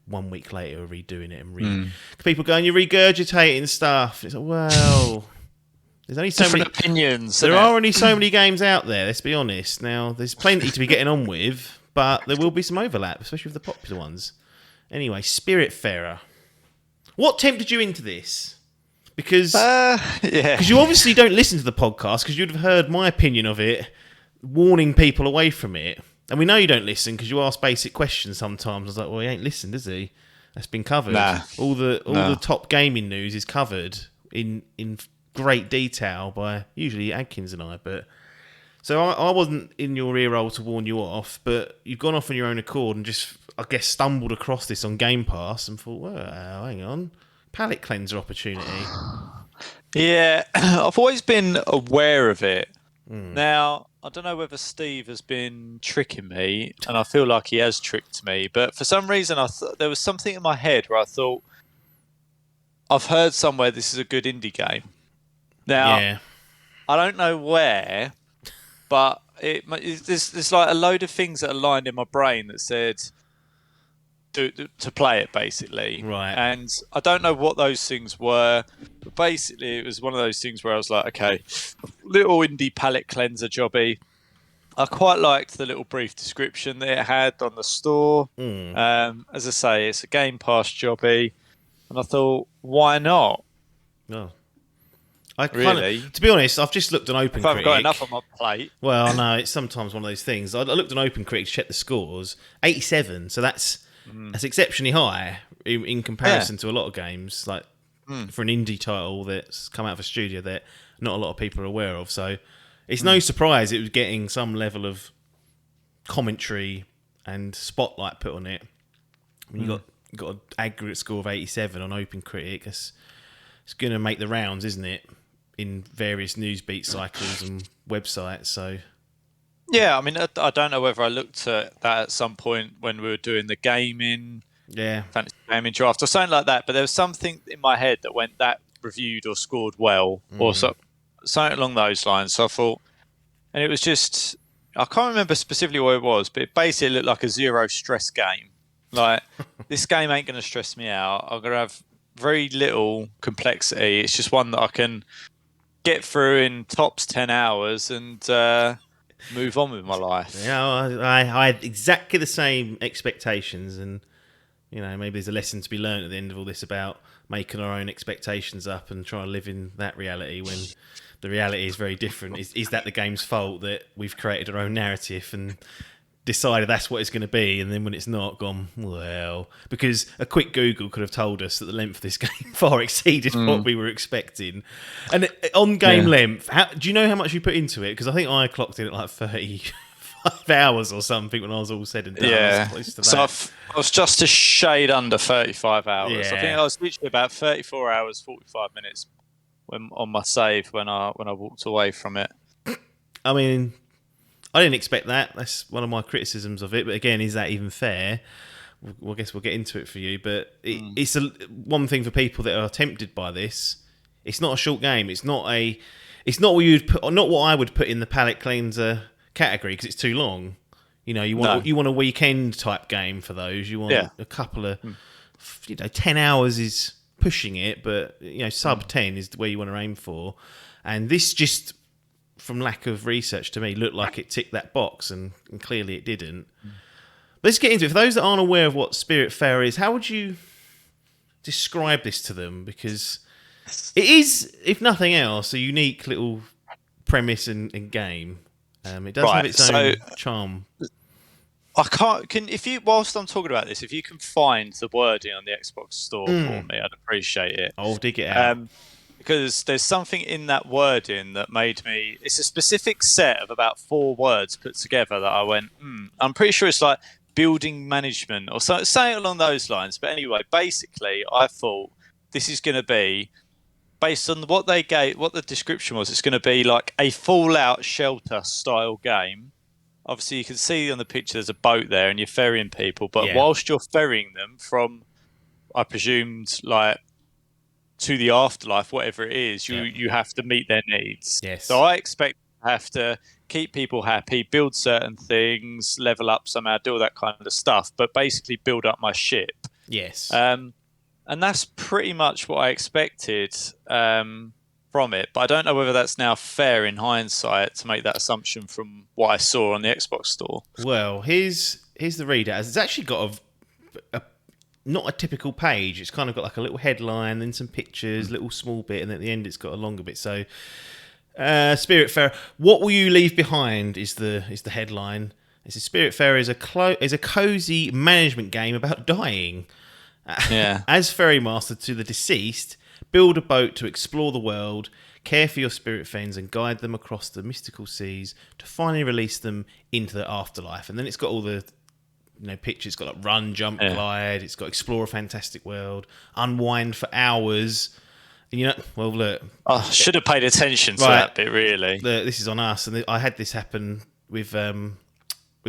1 week later redoing it and people going, you're regurgitating stuff. It's like, well, there's only so many opinions. There are only so many games out there. Let's be honest. Now, there's plenty to be getting on with, but there will be some overlap, especially with the popular ones. Anyway, Spiritfarer. What tempted you into this? Because you obviously don't listen to the podcast, because you'd have heard my opinion of it, warning people away from it. And we know you don't listen because you ask basic questions sometimes. I was like, well, he ain't listened, has he? That's been covered. All the top gaming news is covered in great detail by usually Adkins and I. But so I wasn't in your ear roll to warn you off, but you've gone off on your own accord and just I guess, stumbled across this on Game Pass and thought, well, hang on, palate cleanser opportunity. Yeah, I've always been aware of it. Now, I don't know whether Steve has been tricking me, and I feel like he has tricked me, but for some reason there was something in my head where I thought, I've heard somewhere this is a good indie game. Now, Yeah. I don't know where, but there's like a load of things that are lined in my brain that said to play it, basically. Right. And I don't know what those things were, but basically it was one of those things where I was like, okay, little indie palette cleanser jobby. I quite liked the little brief description that it had on the store. As I say, it's a Game Pass jobby, and I thought, why not? No. Really? To be honest, I've just looked on OpenCritic. If I haven't got enough on my plate. Well, no, it's sometimes one of those things. I looked on OpenCritic to check the scores. 87, so that's exceptionally high in comparison to a lot of games. Like for an indie title that's come out of a studio that not a lot of people are aware of. So it's no surprise it was getting some level of commentary and spotlight put on it. When you got an aggregate score of 87 on OpenCritic, it's going to make the rounds, isn't it? In various newsbeat cycles and websites, so yeah, I mean, I don't know whether I looked at that at some point when we were doing the gaming, fantasy gaming draft or something like that. But there was something in my head that went that reviewed or scored well, or something along those lines. So I thought, and it was just, I can't remember specifically what it was, but it basically looked like a zero stress game. Like this game ain't going to stress me out. I'm going to have very little complexity. It's just one that I can get through in tops 10 hours and move on with my life. Yeah, I had exactly the same expectations, and maybe there's a lesson to be learned at the end of all this about making our own expectations up and trying to live in that reality when the reality is very different. Is that the game's fault that we've created our own narrative and decided that's what it's going to be, and then when it's not, gone, well, because a quick Google could have told us that the length of this game far exceeded what we were expecting. And on game length, do you know how much you put into it? Because I think I clocked in at like 35 hours or something when I was all said and done. Yeah, So I was just a shade under 35 hours. Yeah. I think I was literally about 34 hours, 45 minutes on my save when I walked away from it. I mean, I didn't expect that. That's one of my criticisms of it. But again, is that even fair? Well, I guess we'll get into it for you. But it's one thing for people that are tempted by this. It's not a short game. It's not what you'd put, not what I would put in the palate cleanser category because it's too long. You want a weekend type game for those. You want a couple of 10 hours is pushing it, but sub 10 is where you want to aim for. And this just, from lack of research to me, looked like it ticked that box, and clearly it didn't. Let's get into it. For those that aren't aware of what Spiritfarer is, how would you describe this to them? Because it is, if nothing else, a unique little premise and game. It does have its own charm. I can't. Whilst I'm talking about this, if you can find the wording on the Xbox Store for me, I'd appreciate it. I'll dig it out. Because there's something in that wording that made me... It's a specific set of about 4 words put together that I went, I'm pretty sure it's like building management or something along those lines. But anyway, basically, I thought this is going to be, based on what they gave, what the description was, it's going to be like a Fallout Shelter style game. Obviously, you can see on the picture there's a boat there and you're ferrying people. But whilst you're ferrying them from, I presumed, like, to the afterlife, whatever it is, you have to meet their needs. Yes. So I expect to have to keep people happy, build certain things, level up somehow, do all that kind of stuff, but basically build up my ship. Yes. And that's pretty much what I expected from it. But I don't know whether that's now fair in hindsight to make that assumption from what I saw on the Xbox Store. Well, here's the reader. It's actually got a not a typical page. It's kind of got like a little headline, then some pictures, little small bit, and at the end it's got a longer bit. So, Spiritfarer, what will you leave behind is the headline. It says Spiritfarer is a cozy management game about dying. As ferrymaster to the deceased, build a boat to explore the world, care for your spirit friends, and guide them across the mystical seas to finally release them into the afterlife. And then it's got all the pictures. It's got like run, jump, glide. It's got explore a fantastic world, unwind for hours. Well, look. I should have paid attention to that bit, really. This is on us, and I had this happen with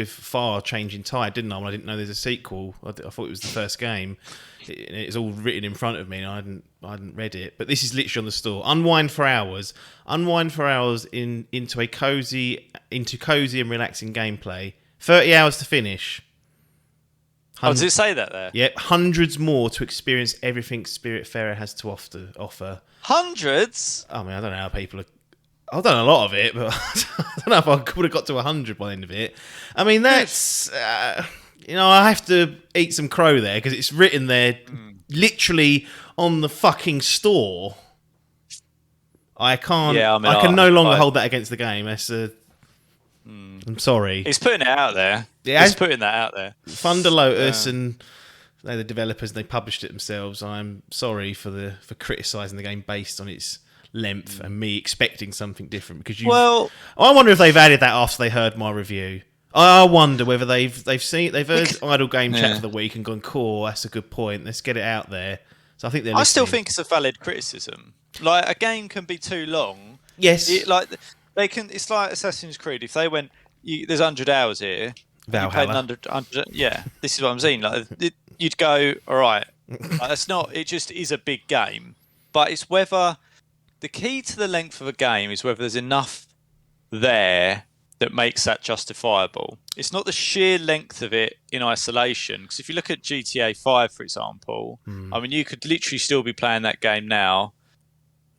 Far Changing Tide, didn't I? When I didn't know there's a sequel, I thought it was the first game. It's all written in front of me, and I hadn't read it. But this is literally on the store. Unwind for hours into cozy and relaxing gameplay. 30 hours to finish. Does it say that there? Yep, hundreds more to experience everything Spiritfarer has to offer. Hundreds? I mean, I don't know how people are. I've done a lot of it, but I don't know if I could have got to 100 by the end of it. I mean, that's... I have to eat some crow there, because it's written there literally on the fucking store. I can't... I can no longer hold that against the game. I'm sorry. He's putting it out there. Yeah, he's putting that out there. Thunder Lotus and they're the developers, and they published it themselves. I'm sorry for criticising the game based on its length and me expecting something different, because I wonder if they've added that after they heard my review. I wonder whether they've heard Idle Game Chat for the week and gone, cool, that's a good point, let's get it out there. So I think they're listening. I still think it's a valid criticism. Like, a game can be too long. Yes. It's like Assassin's Creed. If they went, there's 100 hours here. Valhalla. This is what I'm saying. Like, you'd go, all right. That's not. It just is a big game, but it's whether the key to the length of a game is whether there's enough there that makes that justifiable. It's not the sheer length of it in isolation. Because if you look at GTA 5, for example, I mean, you could literally still be playing that game now.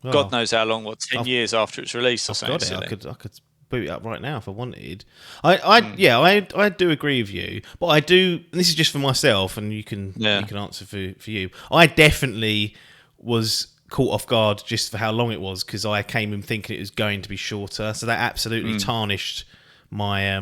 God knows how long, 10 years after it's released or something. I could boot it up right now if I wanted. I do agree with you, but I do, and this is just for myself, and you can answer for you. I definitely was caught off guard just for how long it was, because I came in thinking it was going to be shorter, so that absolutely tarnished my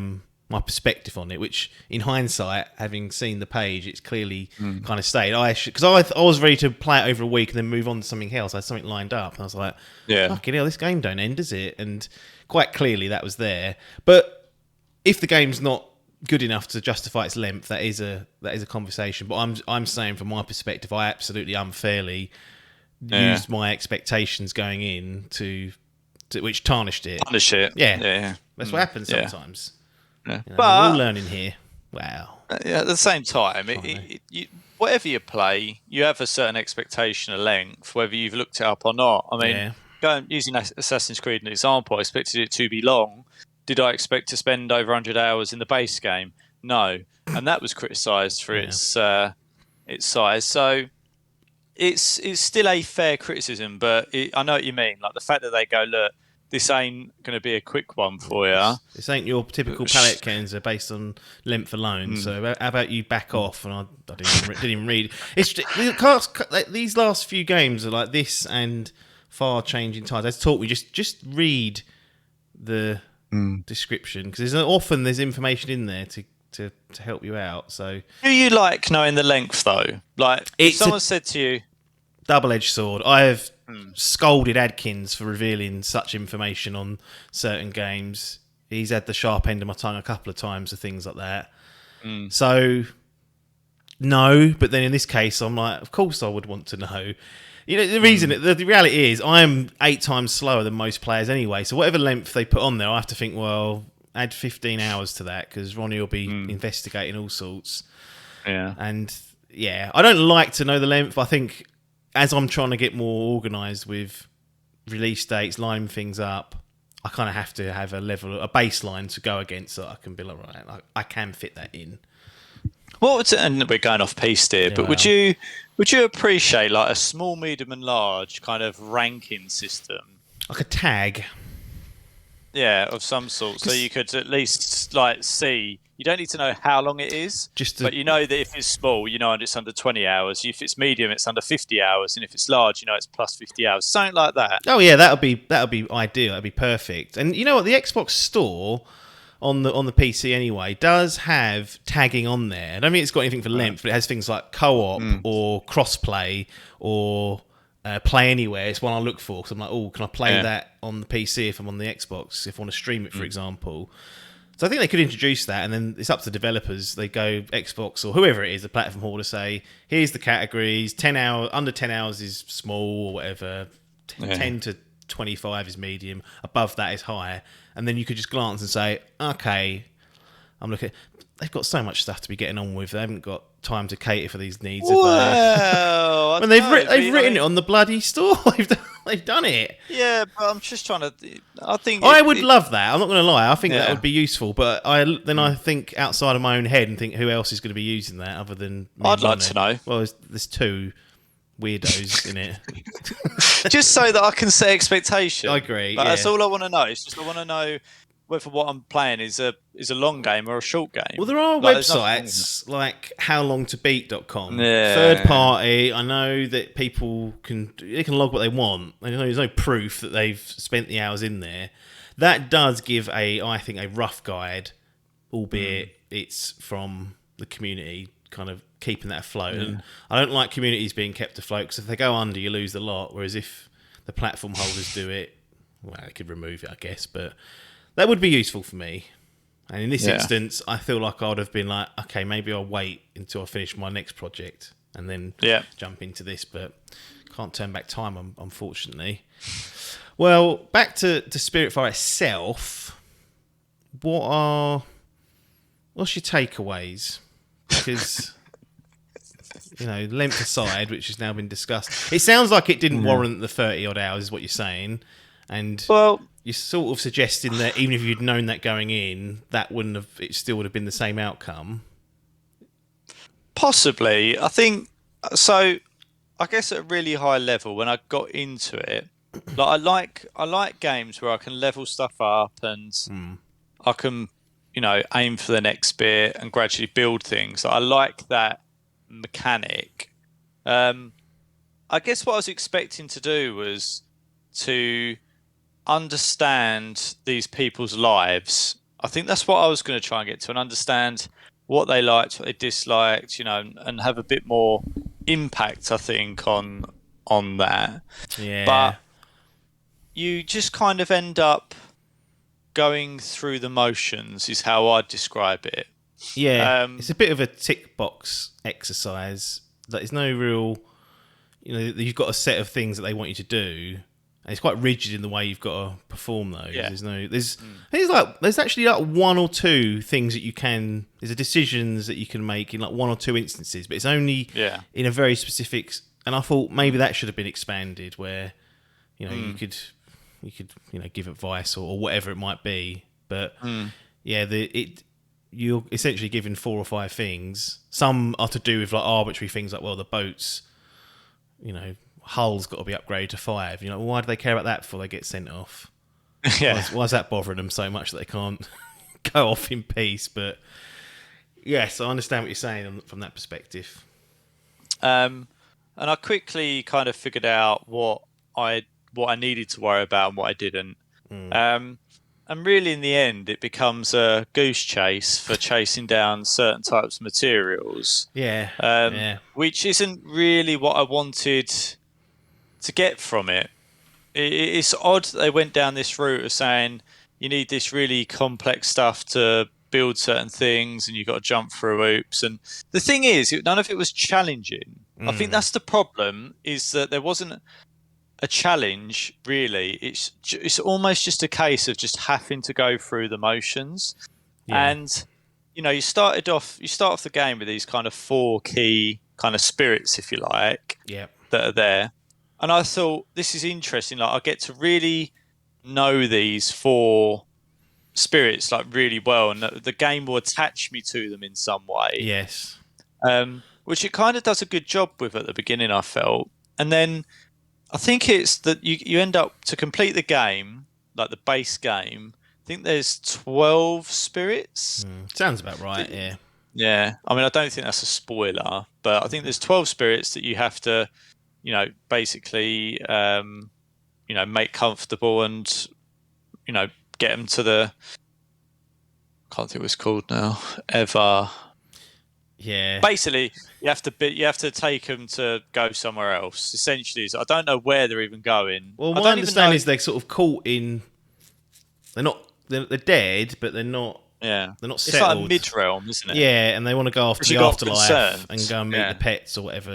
my perspective on it, which in hindsight, having seen the page, it's clearly kind of stayed. Because I was ready to play it over a week and then move on to something else. I had something lined up, and I was like, fucking hell, this game don't end, does it? And quite clearly that was there. But if the game's not good enough to justify its length, that is a conversation. But I'm saying from my perspective, I absolutely unfairly used my expectations going in to which tarnished it. Punish it. Yeah. That's what happens sometimes. Yeah. But But we're all learning here. Wow. at the same time, whatever you play, you have a certain expectation of length, whether you've looked it up or not. I mean, using Assassin's Creed as an example, I expected it to be long. Did I expect to spend over 100 hours in the base game? No, and that was criticised for its size. So it's still a fair criticism, but I know what you mean. Like the fact that they go, look, this ain't going to be a quick one for you. This ain't your typical palette cleanser based on length alone. So how about you back off? And I didn't even read. It's these last few games are like this and Far Changing Tides. That's taught me just read the description, because there's information in there to help you out. So do you like knowing the length though? Like if someone said to you, double-edged sword. I have scolded Adkins for revealing such information on certain games. He's had the sharp end of my tongue a couple of times for things like that. So, no, but then in this case, I'm like, of course I would want to know. You know, the reason, the reality is, I'm 8 times slower than most players anyway. So whatever length they put on there, I have to think, well, add 15 hours to that, because Ronnie will be investigating all sorts. Yeah. And yeah, I don't like to know the length. I think as I'm trying to get more organised with release dates, lining things up, I kind of have to have a baseline to go against, so I can be like, right, I can fit that in. And we're going off piste here, but would you appreciate like a small, medium, and large kind of ranking system, like a tag? Yeah, of some sort, so you could at least like see. You don't need to know how long it is, but you know that if it's small, you know it's under 20 hours. If it's medium, it's under 50 hours, and if it's large, you know it's plus 50 hours. Something like that. Oh yeah, that would be ideal. That'd be perfect. And you know what? The Xbox Store on the PC anyway does have tagging on there. I don't mean it's got anything for length, but it has things like co-op or cross-play or play anywhere. It's one I look for. So I'm like, oh, can I play that on the PC if I'm on the Xbox? If I want to stream it, for example. So I think they could introduce that, and then it's up to developers. They go Xbox or whoever it is, the platform hall, to say, here's the categories. 10 hours, under 10 hours is small or whatever. 10 to 25 is medium. Above that is high. And then you could just glance and say, okay, I'm looking. They've got so much stuff to be getting on with. They haven't got time to cater for these needs. Well, and they've written it on the bloody store. They've done it. Yeah, but I'm just trying to. I would love that. I'm not going to lie. I think that would be useful. But I think outside of my own head and think, who else is going to be using that other than me? I'd like to know. Well, there's two weirdos in it. Just so that I can set expectations. I agree. That's all I want to know. It's just I want to know whether what I'm playing is a long game or a short game. Well, there are websites like howlongtobeat.com. Yeah. Third party. I know that people can log what they want. There's no proof that they've spent the hours in there. That does give I think a rough guide, albeit it's from the community, kind of keeping that afloat. And I don't like communities being kept afloat, because if they go under, you lose the lot. Whereas if the platform holders do it, well, they could remove it, I guess, but that would be useful for me. And in this instance, I feel like I would have been like, okay, maybe I'll wait until I finish my next project and then jump into this, but can't turn back time, unfortunately. Well, back to Spiritfarer itself. What's your takeaways? Because, length aside, which has now been discussed, it sounds like it didn't warrant the 30-odd hours, is what you're saying. And you're sort of suggesting that even if you'd known that going in, it still would have been the same outcome. Possibly. I think so. I guess at a really high level, when I got into it, like I like games where I can level stuff up and I can, aim for the next bit and gradually build things. I like that mechanic. I guess what I was expecting to do was to understand these people's lives. I think that's what I was going to try and get to, and understand what they liked, what they disliked, and have a bit more impact, I think, on that. Yeah. But you just kind of end up going through the motions, is how I'd describe it. Yeah. It's a bit of a tick box exercise. There's no real, you've got a set of things that they want you to do. And it's quite rigid in the way you've got to perform those. Yeah. There's actually like one or two things that there's decisions that you can make in like one or two instances, but it's only in a very specific. And I thought maybe that should have been expanded, where you could give advice or whatever it might be. But you're essentially given 4 or 5 things. Some are to do with like arbitrary things, like, well, the boats, hull's got to be upgraded to 5. Why do they care about that before they get sent off? Yeah. Why is that bothering them so much that they can't go off in peace? But yes, I understand what you're saying from that perspective. And I quickly kind of figured out what I needed to worry about and what I didn't. And really, in the end, it becomes a goose chase for chasing down certain types of materials. Which isn't really what I wanted to get from it. It's odd that they went down this route of saying you need this really complex stuff to build certain things, and you've got to jump through hoops. And the thing is, none of it was challenging. I think that's the problem, is that there wasn't a challenge, really. It's almost just a case of just having to go through the motions. And you start off the game with these kind of 4 key kind of spirits, if you like, that are there. And I thought, this is interesting. Like, I get to really know these 4 spirits like really well, and the game will attach me to them in some way. Yes. Which it kind of does a good job with at the beginning, I felt. And then I think it's that you end up, to complete the game, like the base game, I think there's 12 spirits. Sounds about right, yeah. Yeah. I mean, I don't think that's a spoiler, but I think there's 12 spirits that you have to, basically, make comfortable and, get them to the, I can't think what it's called now, Yeah. Basically, you have to take them to go somewhere else. Essentially, so I don't know where they're even going. Well, my understanding is they're sort of caught in. They're dead, but they're not Yeah. They're not It's settled. like a mid-realm, isn't it? Yeah, and they want to go off to Because the you've got afterlife concerns. and go and meet Yeah. the pets or whatever.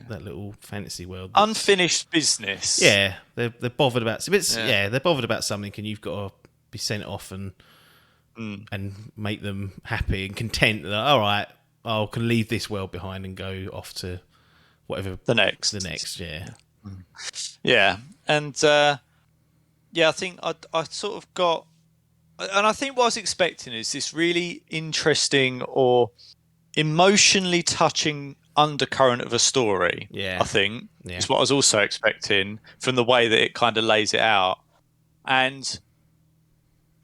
That little fantasy world. Unfinished business. Yeah, they're bothered about. They're bothered about something, and you've got to be sent off and make them happy and content. That all right, I can leave this world behind and go off to whatever The next. Yeah. And I think I sort of got, and I think what I was expecting is this really interesting or emotionally touching undercurrent of a story. Yeah. I think is what I was also expecting from the way that it kind of lays it out. And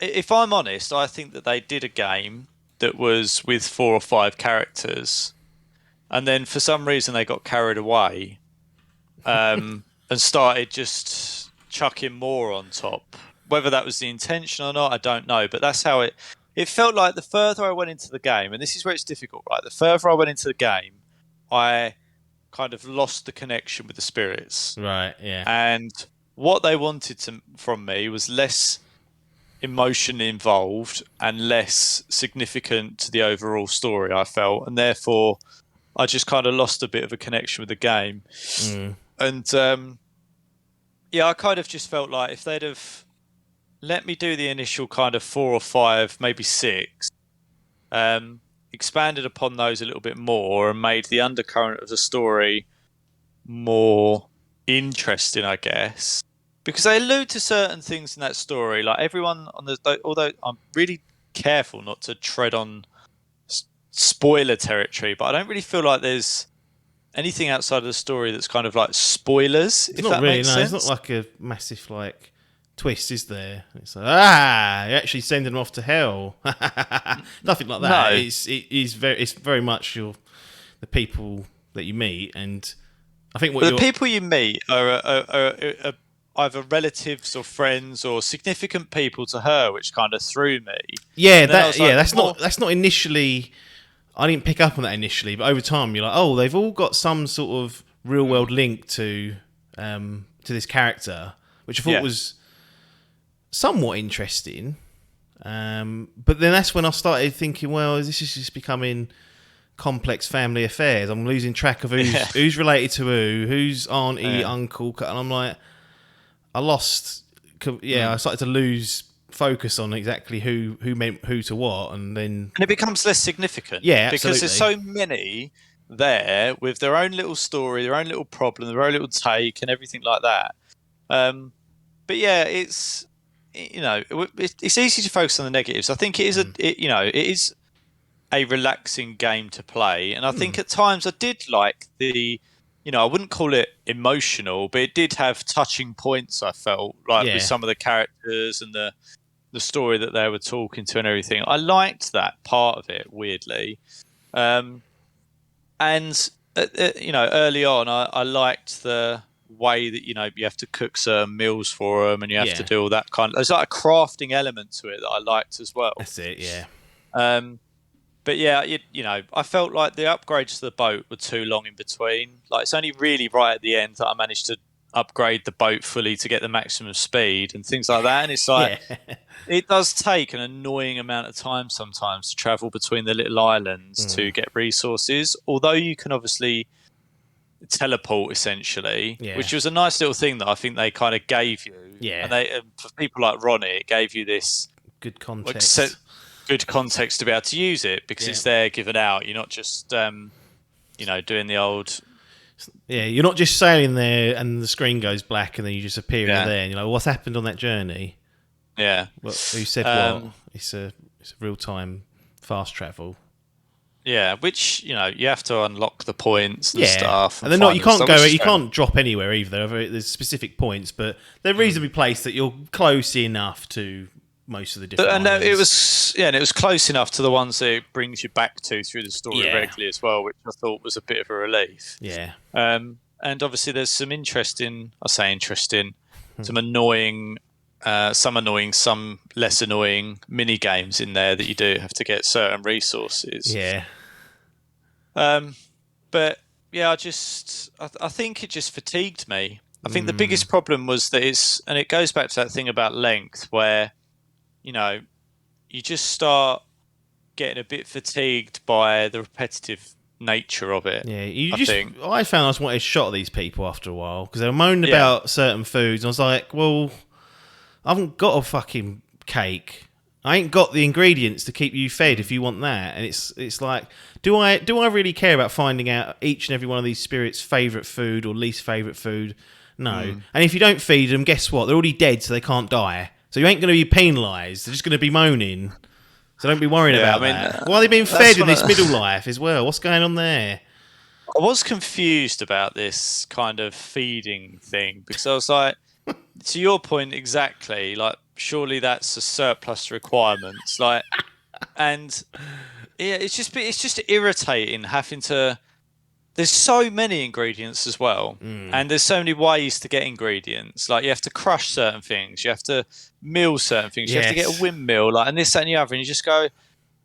if I'm honest, I think that they did a game that was with 4 or 5 characters, and then for some reason they got carried away and started just chucking more on top. Whether that was the intention or not, I don't know. But that's how it felt like the further I went into the game, and this is where it's difficult, right? The further I went into the game, I kind of lost the connection with the spirits. Right, yeah. And what they wanted from me was less emotion involved and less significant to the overall story, I felt. And therefore, I just kind of lost a bit of a connection with the game. And I kind of just felt like if they'd have let me do the initial kind of 4 or 5, maybe 6, expanded upon those a little bit more and made the undercurrent of the story more interesting, I guess, because they allude to certain things in that story. Like everyone although I'm really careful not to tread on spoiler territory, but I don't really feel like there's anything outside of the story that's kind of like spoilers. It's not really, no. It's not like a massive twist, is there? It's like, you're actually sending them off to hell. Nothing like that. No. It's very much the people that you meet, and I think the people you meet are either relatives or friends or significant people to her, which kind of threw me. Yeah, that's not initially. I didn't pick up on that initially, but over time you're like, oh, they've all got some sort of real world link to this character, which I thought was somewhat interesting. But then that's when I started thinking, well, this is just becoming complex family affairs. I'm losing track of who's related to who's auntie, uncle, and I'm like, I lost. I started to lose focus on exactly who meant who to what, and it becomes less significant. Yeah, because there's so many there with their own little story, their own little problem, their own little take, and everything like that. But yeah, it's easy to focus on the negatives. I think it is it is a relaxing game to play, and I think at times I did like the. I wouldn't call it emotional, but it did have touching points, I felt, with some of the characters and the story that they were talking to and everything. I liked that part of it, weirdly. And, early on, I liked the way that, you have to cook certain meals for them and you have to do all that kind of... There's like a crafting element to it that I liked as well. That's it, yeah. But yeah, I felt like the upgrades to the boat were too long in between. Like it's only really right at the end that I managed to upgrade the boat fully to get the maximum speed and things like that. And it's like it does take an annoying amount of time sometimes to travel between the little islands to get resources. Although you can obviously teleport essentially, which was a nice little thing that I think they kind of gave you. Yeah, and for people like Ronnie, it gave you this good context. Good context to be able to use it because it's there given out. You're not just, doing the old. Yeah, you're not just sailing there and the screen goes black and then you just appear in there and you're like, what's happened on that journey? Yeah. Who said what? It's a real time fast travel. Yeah, which you have to unlock the points and stuff. And they're you can't drop anywhere either. There's specific points, but they're reasonably placed that you're close enough to most of the different and it was close enough to the ones that it brings you back to through the story regularly as well, which I thought was a bit of a relief. Yeah. And obviously there's some some annoying, some less annoying mini games in there that you do have to get certain resources. Yeah. But yeah, I think it just fatigued me. I think the biggest problem was that it goes back to that thing about length where, you just start getting a bit fatigued by the repetitive nature of it. Yeah, I found I just wanted a shot at these people after a while because they were moaning about certain foods, and I was like, well, I haven't got a fucking cake. I ain't got the ingredients to keep you fed if you want that. And it's like, do I really care about finding out each and every one of these spirits' favourite food or least favourite food? No. And if you don't feed them, guess what? They're already dead, so they can't die. So you ain't going to be penalised. They're just going to be moaning. So don't be worrying about that. Why are they being fed in this middle life as well? What's going on there? I was confused about this kind of feeding thing because I was like, to your point exactly, like surely that's a surplus to requirements, like, and yeah, it's just irritating having to. There's so many ingredients as well, and there's so many ways to get ingredients. Like you have to crush certain things, you have to mill certain things, you have to get a windmill, like, and this, that, and the other, and you just go.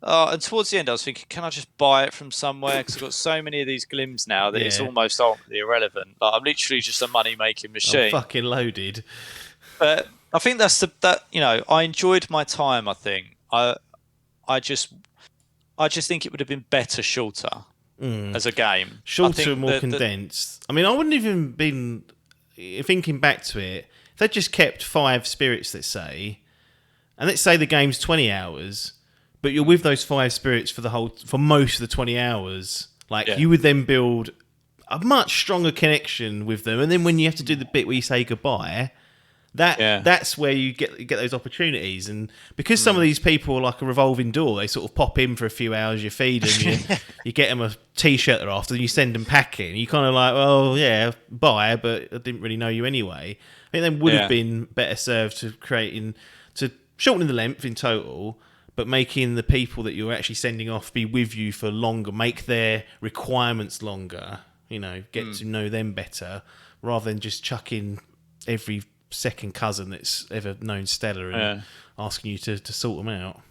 Oh, and towards the end, I was thinking, can I just buy it from somewhere? Because I've got so many of these glims now that it's almost ultimately irrelevant. Like I'm literally just a money-making machine. I'm fucking loaded. But I think that's I enjoyed my time. I think I just think it would have been better shorter as a game. Shorter, more condensed. I mean, I wouldn't even been thinking back to it. If they just kept 5 spirits, let's say, and let's say the game's 20 hours. But you're with those 5 spirits for most of the 20 hours. Like you would then build a much stronger connection with them, and then when you have to do the bit where you say goodbye, that's where you get those opportunities. And because some of these people are like a revolving door, they sort of pop in for a few hours. You feed them, you get them a t-shirt they're after, and you send them packing. You kind of like, well, yeah, bye, but I didn't really know you anyway. I think they would have been better served to shortening the length in total. But making the people that you're actually sending off be with you for longer, make their requirements longer, get to know them better, rather than just chucking every second cousin that's ever known Stella and asking you to sort them out.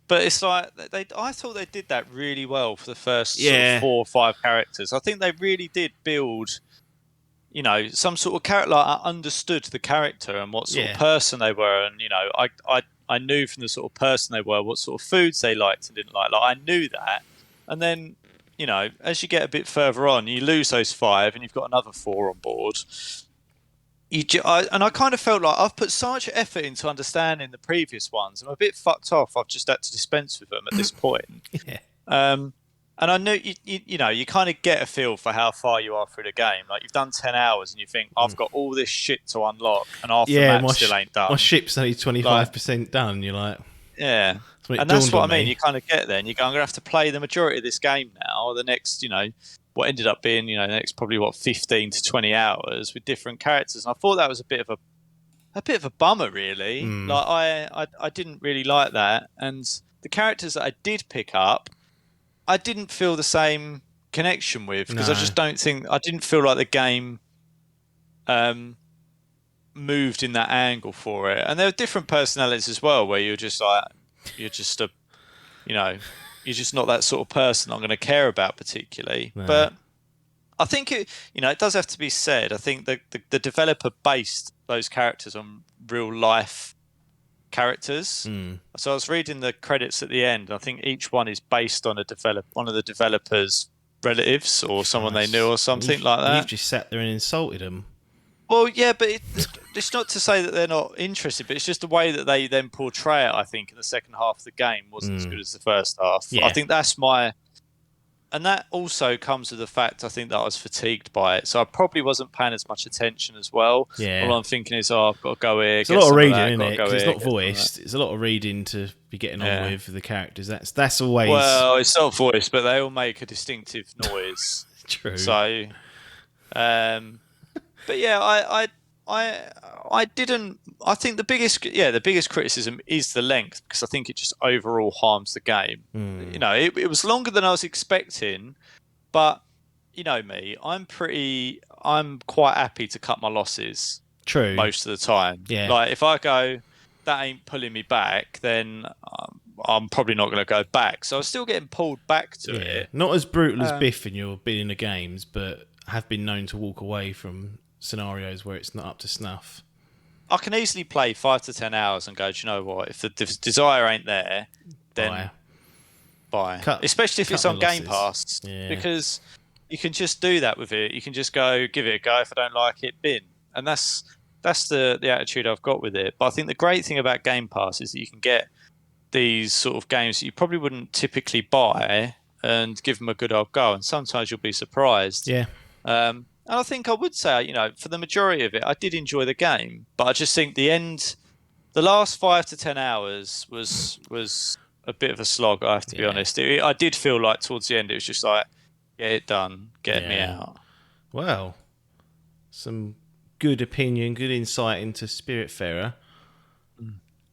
But it's like, I thought they did that really well for the first sort of 4 or 5 characters. I think they really did build, some sort of character. Like I understood the character and what sort of person they were, and I knew from the sort of person they were what sort of foods they liked and didn't like. Like I knew that, and then as you get a bit further on, you lose those 5, and you've got another 4 on board. I kind of felt like I've put so much effort into understanding the previous ones. I'm a bit fucked off. I've just had to dispense with them at this point. And I knew you kind of get a feel for how far you are through the game. Like you've done 10 hours and you think I've got all this shit to unlock, and half the map still ain't done. My ship's only 25% done. You're like, and that's what I mean. You kind of get there and you go, I'm gonna have to play the majority of this game now. The next, what ended up being, the next probably 15 to 20 hours with different characters. And I thought that was a bit of a bummer, really. Like I didn't really like that, and the characters that I did pick up, I didn't feel the same connection with because I just didn't feel like the game moved in that angle for it. And there are different personalities as well, where you're just like, you're just not that sort of person I'm going to care about particularly. No. But I think it does have to be said. I think the developer based those characters on real life characters. So I was reading the credits at the end. I think each one is based on one of the developers' relatives or someone they knew or something like that. You've just sat there and insulted them. Well, yeah, but it's not to say that they're not interested, but it's just the way that they then portray it. I think in the second half of the game wasn't as good as the first half. Yeah. I think that's and that also comes with the fact I think that I was fatigued by it, so I probably wasn't paying as much attention as well. Yeah. All I'm thinking is, I've got to go here. It's a lot of reading, isn't it? Because it's not voiced. It's a lot of reading to be getting on with the characters. That's always. Well, it's not voiced, but they all make a distinctive noise. True. So, but yeah, I didn't. I think the biggest criticism is the length, because I think it just overall harms the game. It was longer than I was expecting, but you know me, I'm quite happy to cut my losses. True. Most of the time. Yeah. Like if I go, that ain't pulling me back, then I'm probably not going to go back. So I'm still getting pulled back to it. Not as brutal as Biff in your beginning of games, but have been known to walk away from scenarios where it's not up to snuff. I can easily play 5 to 10 hours and go, do you know what? If the desire ain't there, then buy. Especially if it's on Game Pass, because you can just do that with it. You can just go give it a go. If I don't like it, bin. And that's the attitude I've got with it. But I think the great thing about Game Pass is that you can get these sort of games that you probably wouldn't typically buy and give them a good old go. And sometimes you'll be surprised. Yeah. And I think I would say, you know, for the majority of it, I did enjoy the game. But I just think the last 5 to 10 hours was a bit of a slog, I have to be honest. I did feel like towards the end, it was just like, get it done, get me out. Well, some good opinion, good insight into Spiritfarer.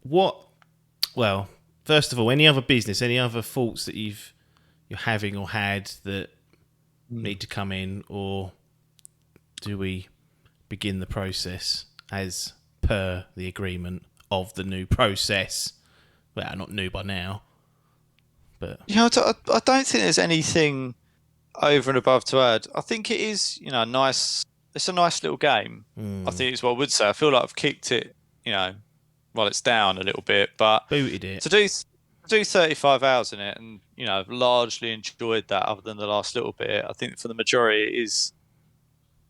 Well, first of all, any other business, any other thoughts that you're having or had that need to come in, or do we begin the process as per the agreement of the new process? Well, not new by now, but I don't think there's anything over and above to add. I think it is, nice. It's a nice little game. I think it's what I would say. I feel like I've kicked it, while it's down a little bit, but booted it to do 35 hours in it, and I've largely enjoyed that. Other than the last little bit, I think for the majority it is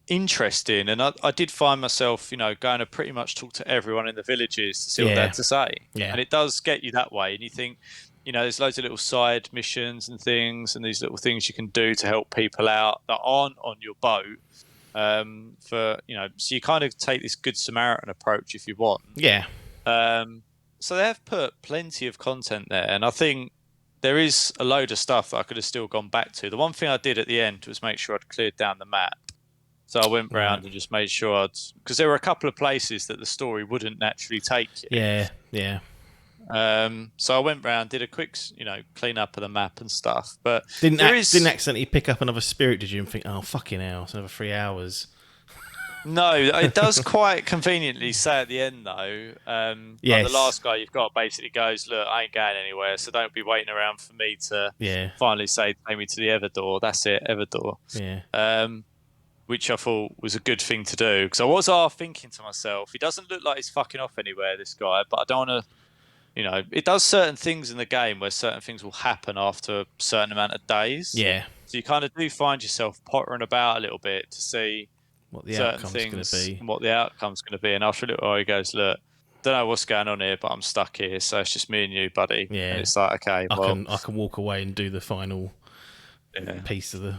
interesting, and I did find myself, going to pretty much talk to everyone in the villages to see what they had to say. Yeah. And it does get you that way, and you think, there's loads of little side missions and things, and these little things you can do to help people out that aren't on your boat. So you kind of take this Good Samaritan approach if you want. Yeah. So they have put plenty of content there, and I think there is a load of stuff that I could have still gone back to. The one thing I did at the end was make sure I'd cleared down the map. So I went round and just made sure because there were a couple of places that the story wouldn't naturally take you. Yeah. So I went round, did a quick, clean up of the map and stuff. But didn't accidentally pick up another spirit, did you? And think, oh fucking hell, it's another 3 hours. No, it does quite conveniently say at the end though. Yes. Like the last guy you've got basically goes, look, I ain't going anywhere, so don't be waiting around for me to finally say, take me to the Everdoor. That's it, Everdoor. Yeah. Which I thought was a good thing to do, because I was half thinking to myself, he doesn't look like he's fucking off anywhere, this guy, but I don't want to, it does certain things in the game where certain things will happen after a certain amount of days. Yeah. So you kind of do find yourself pottering about a little bit to see what the certain outcome's things going to be. and what the outcome's going to be. And after a little while, he goes, look, don't know what's going on here, but I'm stuck here, so it's just me and you, buddy. Yeah. And it's like, okay, I can walk away and do the final piece of the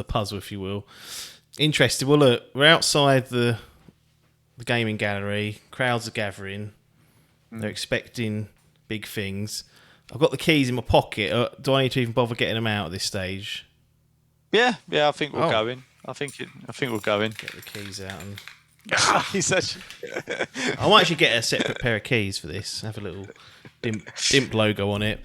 puzzle, if you will. Interesting. Well, look, we're outside the gaming gallery. Crowds are gathering. They're expecting big things. I've got the keys in my pocket. Do I need to even bother getting them out at this stage? Yeah. I think we'll go in. I think we'll go in. Get the keys out and. I might actually get a separate pair of keys for this. Have a little Dimp logo on it.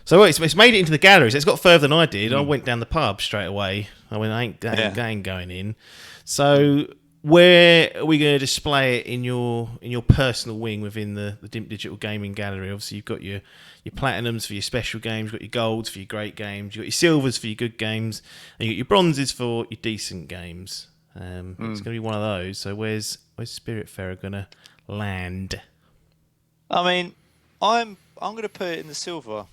So it's made it into the gallery. So it's got further than I did. I went down the pub straight away. I went, I ain't going in. So where are we going to display it in your personal wing within the Dimp Digital Gaming Gallery? Obviously, you've got your platinums for your special games, you've got your golds for your great games, you've got your silvers for your good games, and you've got your bronzes for your decent games. It's going to be one of those. So where's Spiritfarer going to land? I mean, I'm going to put it in the silver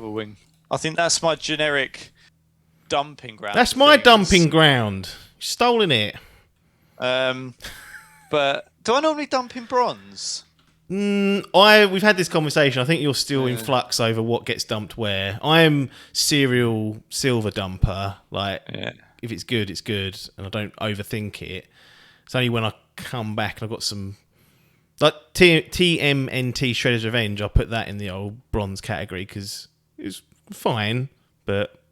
wing. I think that's my generic dumping ground. That's my dumping ground. You've stolen it. But do I normally dump in bronze? We've had this conversation. I think you're still in flux over what gets dumped where. I am serial silver dumper. If it's good, it's good, and I don't overthink it. It's only when I come back and I've got some TMNT Shredder's Revenge. I'll put that in the old bronze category because it was fine, but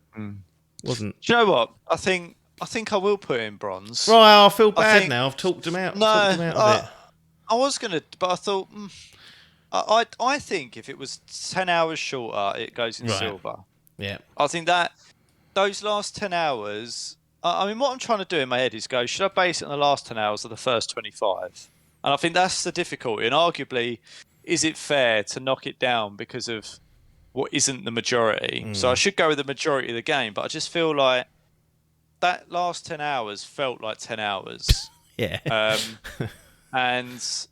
wasn't. Do you know what? I think I will put it in bronze. Right, I feel bad now. I've talked him out. Of it. I was gonna, but I thought I think if it was 10 hours shorter, it goes in silver. Yeah, I think that those last 10 hours. I mean, what I'm trying to do in my head is go, should I base it on the last 10 hours or the first 25? And I think that's the difficulty. And arguably, is it fair to knock it down because of what isn't the majority? So I should go with the majority of the game, but I just feel like that last 10 hours felt like 10 hours. Yeah. And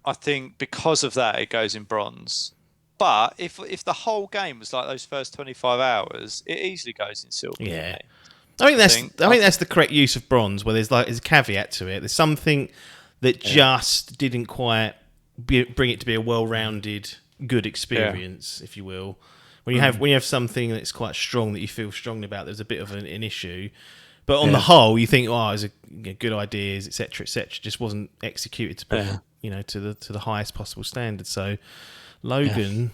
I think because of that, it goes in bronze. But if the whole game was like those first 25 hours, it easily goes in silver. Yeah. I think that's the correct use of bronze, where there's a caveat to it. There's something that just didn't quite bring it to be a well-rounded, good experience, if you will. When you have something that's quite strong, that you feel strongly about, there's a bit of an issue. But on the whole, you think, it's a good ideas, etc., etc. Just wasn't executed to to the highest possible standard. So Logan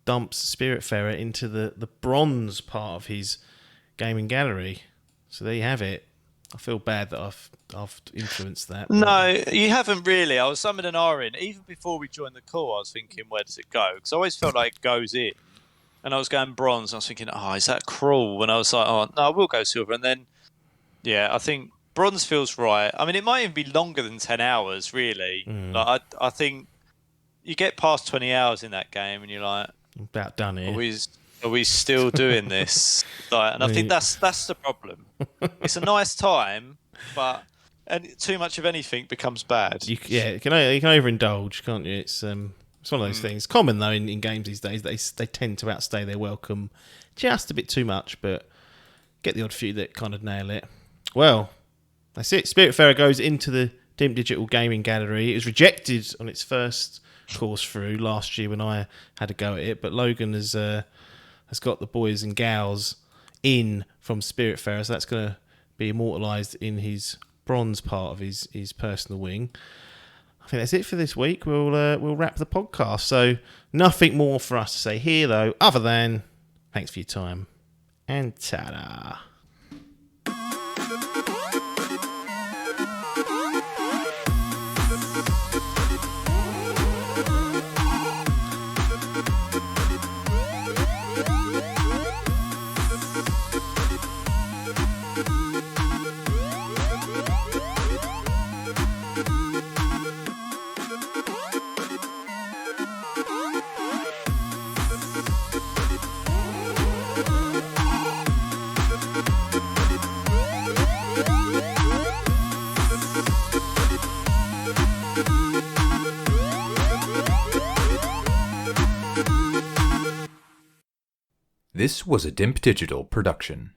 dumps Spiritfarer into the bronze part of his gaming gallery. So there you have it. I feel bad that I've influenced that. No, you haven't really. I was summoned an R in. Even before we joined the call, I was thinking, where does it go? Because I always felt like it goes in. And I was going bronze, and I was thinking, is that cruel? And I was like, no, I will go silver. And then, I think bronze feels right. I mean, it might even be longer than 10 hours, really. Like, I think you get past 20 hours in that game, and you're like, about done here. Are we still doing this? And I think that's the problem. It's a nice time, but too much of anything becomes bad. You can overindulge, can't you? It's one of those things. Common though in games these days. They tend to outstay their welcome just a bit too much, but get the odd few that kind of nail it. Well, that's it. Spiritfarer goes into the Dimp Digital Gaming Gallery. It was rejected on its first course through last year when I had a go at it, but Logan has got the boys and gals in from Spiritfarer, so that's going to be immortalised in his bronze part of his personal wing. I think that's it for this week. We'll wrap the podcast. So nothing more for us to say here, though, other than thanks for your time and ta-da. This was a Dimp Digital production.